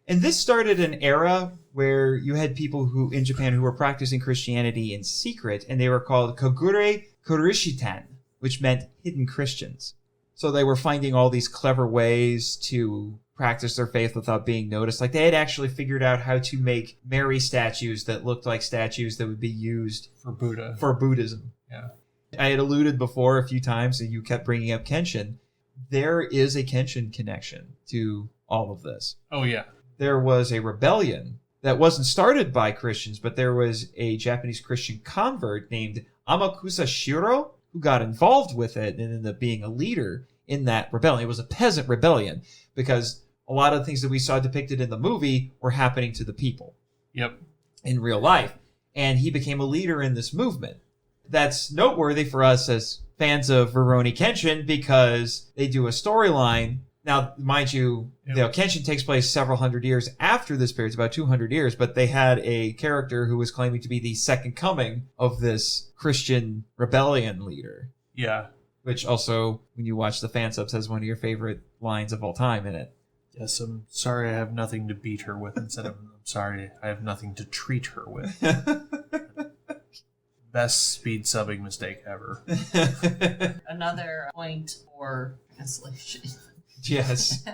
And this started an era where you had people who in Japan who were practicing Christianity in secret, and they were called Kogure Kurishitan, which meant hidden Christians. So they were finding all these clever ways to practice their faith without being noticed. Like they had actually figured out how to make Mary statues that looked like statues that would be used for Buddha. For Buddhism. Yeah. I had alluded before a few times, and you kept bringing up Kenshin. There is a Kenshin connection to all of this. Oh, yeah. There was a rebellion that wasn't started by Christians, but there was a Japanese Christian convert named Amakusa Shiro who got involved with it and ended up being a leader in that rebellion. It was a peasant rebellion because a lot of the things that we saw depicted in the movie were happening to the people. Yep. In real life. And he became a leader in this movement. That's noteworthy for us as fans of Rurouni Kenshin because they do a storyline. Now, mind you, Kenshin takes place several hundred years after this period. It's about 200 years, but they had a character who was claiming to be the second coming of this Christian rebellion leader. Yeah. Which also, when you watch the fan subs, has one of your favorite lines of all time in it. Yes, I'm sorry I have nothing to beat her with instead of I'm sorry I have nothing to treat her with. Best speed subbing mistake ever. Another point for translation. Yes.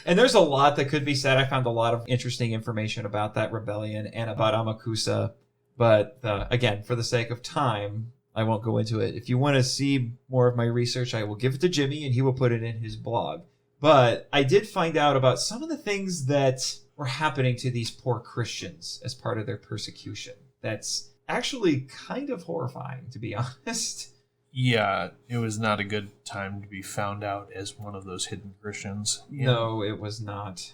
And there's a lot that could be said. I found a lot of interesting information about that rebellion and about Amakusa. But again, for the sake of time, I won't go into it. If you want to see more of my research, I will give it to Jimmy and he will put it in his blog. But I did find out about some of the things that were happening to these poor Christians as part of their persecution. That's actually kind of horrifying, to be honest. Yeah, it was not a good time to be found out as one of those hidden Christians. No, it was not.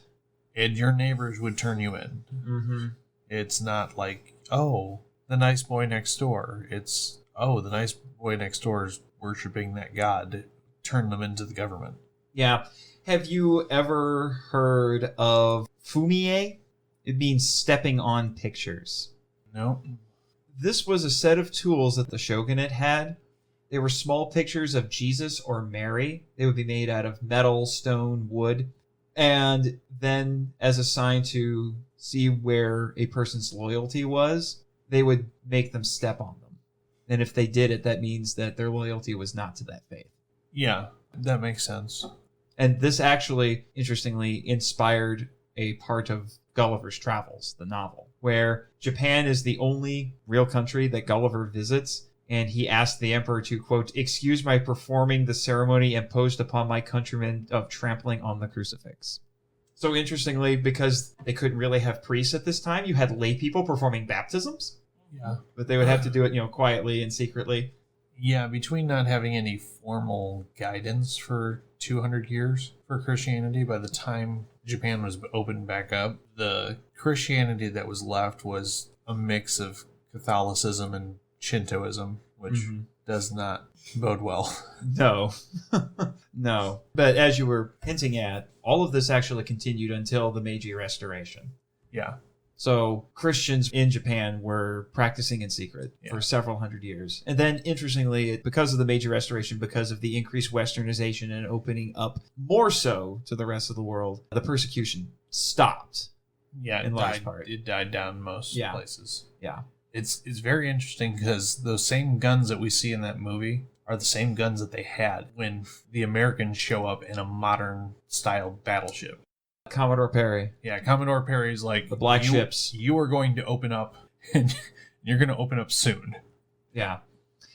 And your neighbors would turn you in. Mm-hmm. It's not like, oh, the nice boy next door. It's, oh, the nice boy next door is worshiping that god. Turn them into the government. Yeah. Have you ever heard of fumie? It means stepping on pictures. No. This was a set of tools that the shogunate had. They were small pictures of Jesus or Mary. They would be made out of metal, stone, wood. And then, as a sign to see where a person's loyalty was, they would make them step on them. And if they did it, that means that their loyalty was not to that faith. Yeah, that makes sense. And this actually, interestingly, inspired a part of Gulliver's Travels, the novel, where Japan is the only real country that Gulliver visits. And he asked the emperor to, quote, excuse my performing the ceremony imposed upon my countrymen of trampling on the crucifix. So interestingly, because they couldn't really have priests at this time, you had lay people performing baptisms. Yeah. But they would have to do it, quietly and secretly. Yeah, between not having any formal guidance for 200 years for Christianity, by the time Japan was opened back up, the Christianity that was left was a mix of Catholicism and Shintoism, which does not bode well. No. No. But as you were hinting at, all of this actually continued until the Meiji Restoration. Yeah. So Christians in Japan were practicing in secret for several hundred years. And then, interestingly, because of the Meiji Restoration, because of the increased westernization and opening up more so to the rest of the world, the persecution stopped. Yeah, in large part. It died down in most places. Yeah. It's very interesting because those same guns that we see in that movie are the same guns that they had when the Americans show up in a modern style battleship. Commodore Perry. Yeah, Commodore Perry's like, the black ships. You are going to open up, and you're going to open up soon. Yeah.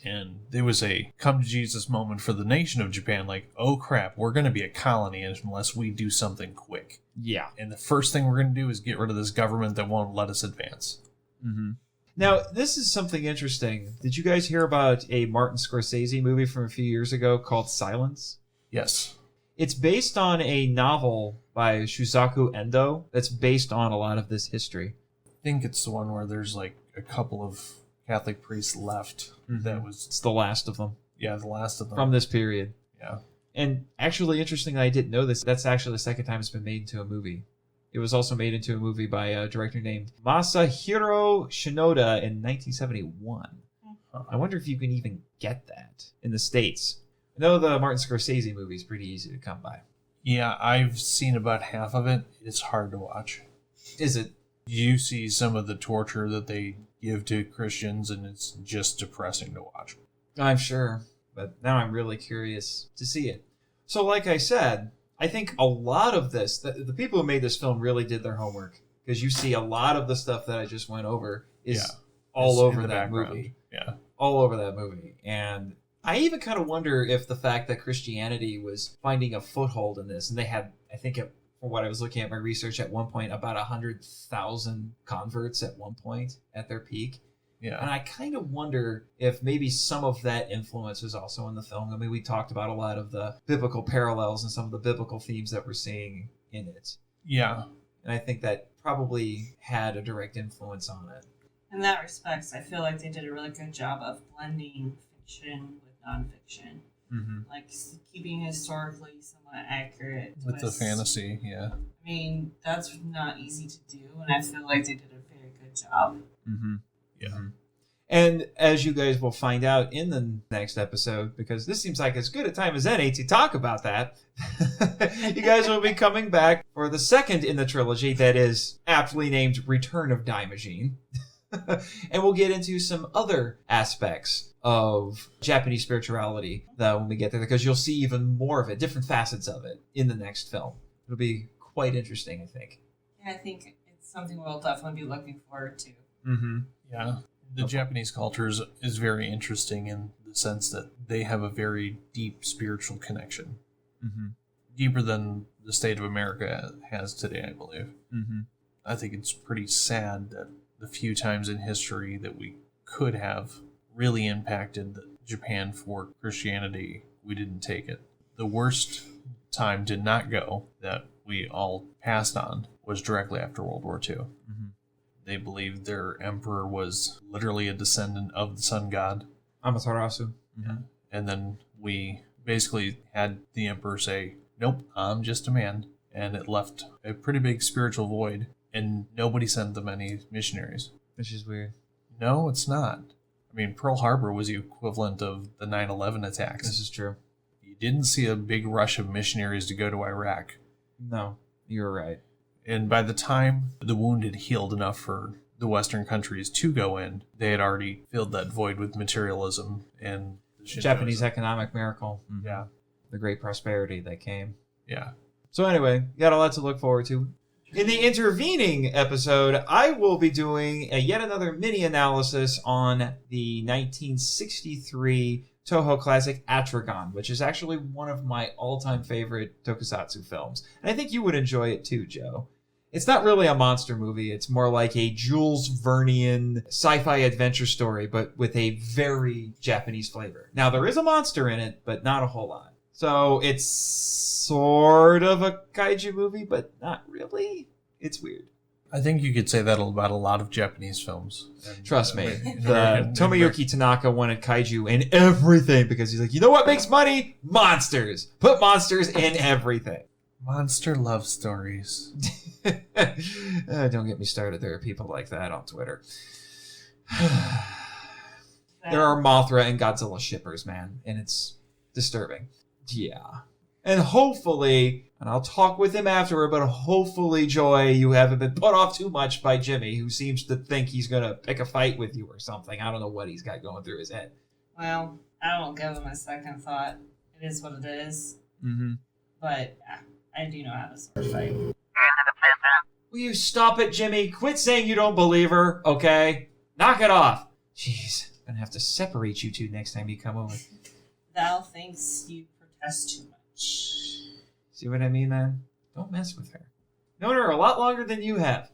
And there was a come to Jesus moment for the nation of Japan, like, oh crap, we're going to be a colony unless we do something quick. Yeah. And the first thing we're going to do is get rid of this government that won't let us advance. Mm-hmm. Now, this is something interesting. Did you guys hear about a Martin Scorsese movie from a few years ago called Silence? Yes. It's based on a novel by Shusaku Endo that's based on a lot of this history. I think it's the one where there's like a couple of Catholic priests left. That was... It's the last of them. Yeah, the last of them. From this period. Yeah. And actually, interestingly, I didn't know this. That's actually the second time it's been made into a movie. It was also made into a movie by a director named Masahiro Shinoda in 1971. I wonder if you can even get that in the States. I know the Martin Scorsese movie is pretty easy to come by. Yeah, I've seen about half of it. It's hard to watch. Is it? You see some of the torture that they give to Christians, and it's just depressing to watch. I'm sure, but now I'm really curious to see it. So like I said, I think a lot of this, the people who made this film really did their homework, because you see a lot of the stuff that I just went over is all over that movie. Yeah. All over that movie. And I even kind of wonder if the fact that Christianity was finding a foothold in this, and they had, I think, from what I was looking at my research at one point, about 100,000 converts at one point at their peak. Yeah. And I kind of wonder if maybe some of that influence was also in the film. I mean, we talked about a lot of the biblical parallels and some of the biblical themes that we're seeing in it. Yeah. And I think that probably had a direct influence on it. In that respect, I feel like they did a really good job of blending fiction with nonfiction. Mm-hmm. Like keeping historically somewhat accurate with twists. the fantasy, yeah. I mean, that's not easy to do, and I feel like they did a very good job. Mm-hmm. Yeah. Mm-hmm. And as you guys will find out in the next episode, because this seems like as good a time as any to talk about that, you guys will be coming back for the second in the trilogy that is aptly named Return of Daimajin. And we'll get into some other aspects of Japanese spirituality when we get there, because you'll see even more of it, different facets of it in the next film. It'll be quite interesting, I think. Yeah, I think it's something we'll definitely be looking forward to. Mm-hmm. Yeah. The Japanese culture is very interesting in the sense that they have a very deep spiritual connection. Mm-hmm. Deeper than the state of America has today, I believe. Mm-hmm. I think it's pretty sad that the few times in history that we could have really impacted Japan for Christianity, we didn't take it. The worst time to not go that we all passed on was directly after World War II. Mm-hmm. They believed their emperor was literally a descendant of the sun god. Amaterasu. Mm-hmm. And then we basically had the emperor say, nope, I'm just a man. And it left a pretty big spiritual void, and nobody sent them any missionaries. Which is weird. No, it's not. I mean, Pearl Harbor was the equivalent of the 9/11 attacks. This is true. You didn't see a big rush of missionaries to go to Iraq. No, you're right. And by the time the wound had healed enough for the Western countries to go in, they had already filled that void with materialism and Japanese economic miracle. Mm-hmm. Yeah. The great prosperity that came. Yeah. So anyway, got a lot to look forward to. In the intervening episode, I will be doing yet another mini analysis on the 1963 Toho classic Atragon, which is actually one of my all-time favorite tokusatsu films. And I think you would enjoy it too, Joe. It's not really a monster movie. It's more like a Jules Vernean sci-fi adventure story, but with a very Japanese flavor. Now, there is a monster in it, but not a whole lot. So it's sort of a kaiju movie, but not really. It's weird. I think you could say that about a lot of Japanese films. Trust me. Tomoyuki Tanaka wanted kaiju in everything because he's like, you know what makes money? Monsters. Put monsters in everything. Monster love stories. Don't get me started. There are people like that on Twitter. There are Mothra and Godzilla shippers, man, and it's disturbing. Yeah. And hopefully, and I'll talk with him afterward, but hopefully, Joy, you haven't been put off too much by Jimmy, who seems to think he's going to pick a fight with you or something. I don't know what he's got going through his head. Well, I don't give him a second thought. It is what it is. Mm-hmm. But I do know how to sword fight. Will you stop it, Jimmy? Quit saying you don't believe her, okay? Knock it off. Jeez, I'm going to have to separate you two next time you come over. Thou thinks you protest too much. See what I mean, man? Don't mess with her. Known her a lot longer than you have.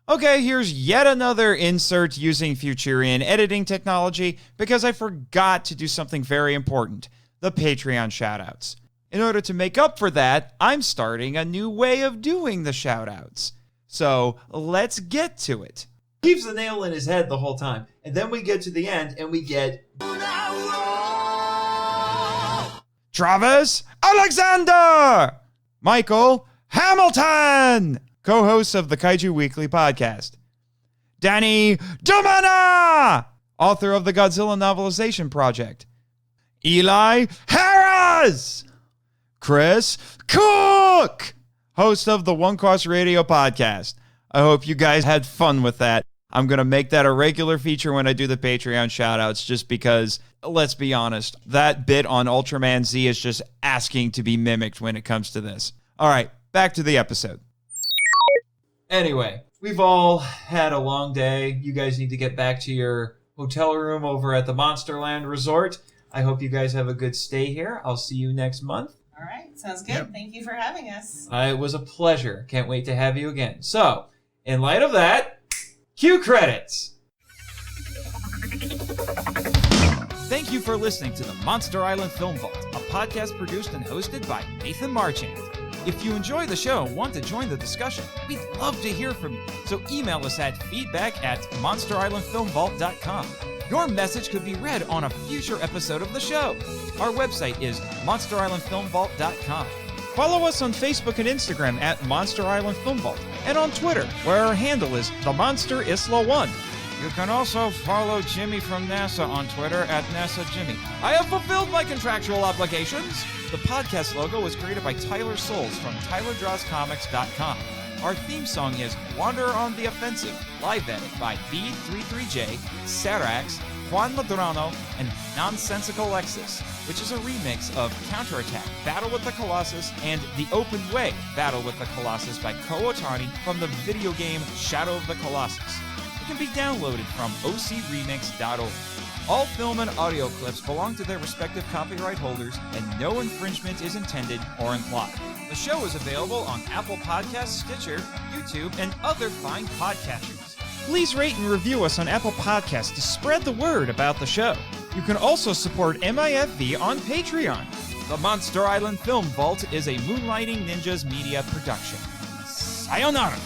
Okay, here's yet another insert using Futurian editing technology because I forgot to do something very important, the Patreon shoutouts. In order to make up for that, I'm starting a new way of doing the shoutouts. So let's get to it. Keeps the nail in his head the whole time. And then we get to the end and we get... Travis Alexander! Michael Hamilton! Co-hosts of the Kaiju Weekly podcast. Danny Domana! Author of the Godzilla novelization project. Eli Harris! Chris Cook! Host of the One Course Radio podcast. I hope you guys had fun with that. I'm going to make that a regular feature when I do the Patreon shoutouts just because, let's be honest, that bit on Ultraman Z is just asking to be mimicked when it comes to this. All right, back to the episode. Anyway, we've all had a long day. You guys need to get back to your hotel room over at the Monsterland Resort. I hope you guys have a good stay here. I'll see you next month. All right, sounds good. Yep. Thank you for having us. It was a pleasure. Can't wait to have you again. So, in light of that, cue credits. Thank you for listening to the Monster Island Film Vault, a podcast produced and hosted by Nathan Marchand. If you enjoy the show and want to join the discussion, we'd love to hear from you. So email us at feedback@monsterislandfilmvault.com. Your message could be read on a future episode of the show. Our website is monsterislandfilmvault.com. Follow us on Facebook and Instagram at Monster Island Film Vault, and on Twitter, where our handle is TheMonsterIsla1. You can also follow Jimmy from NASA on Twitter at NASAJimmy. I have fulfilled my contractual obligations. The podcast logo was created by Tyler Souls from TylerDrawsComics.com. Our theme song is Wander on the Offensive, live edit by B33J, Sarax, Juan Madrano, and Nonsensical Lexus, which is a remix of Counterattack, Battle with the Colossus, and The Open Way, Battle with the Colossus by Ko Otani from the video game Shadow of the Colossus. It can be downloaded from ocremix.org. All film and audio clips belong to their respective copyright holders, and no infringement is intended or implied. The show is available on Apple Podcasts, Stitcher, YouTube, and other fine podcatchers. Please rate and review us on Apple Podcasts to spread the word about the show. You can also support MIFV on Patreon. The Monster Island Film Vault is a Moonlighting Ninjas media production. Sayonara!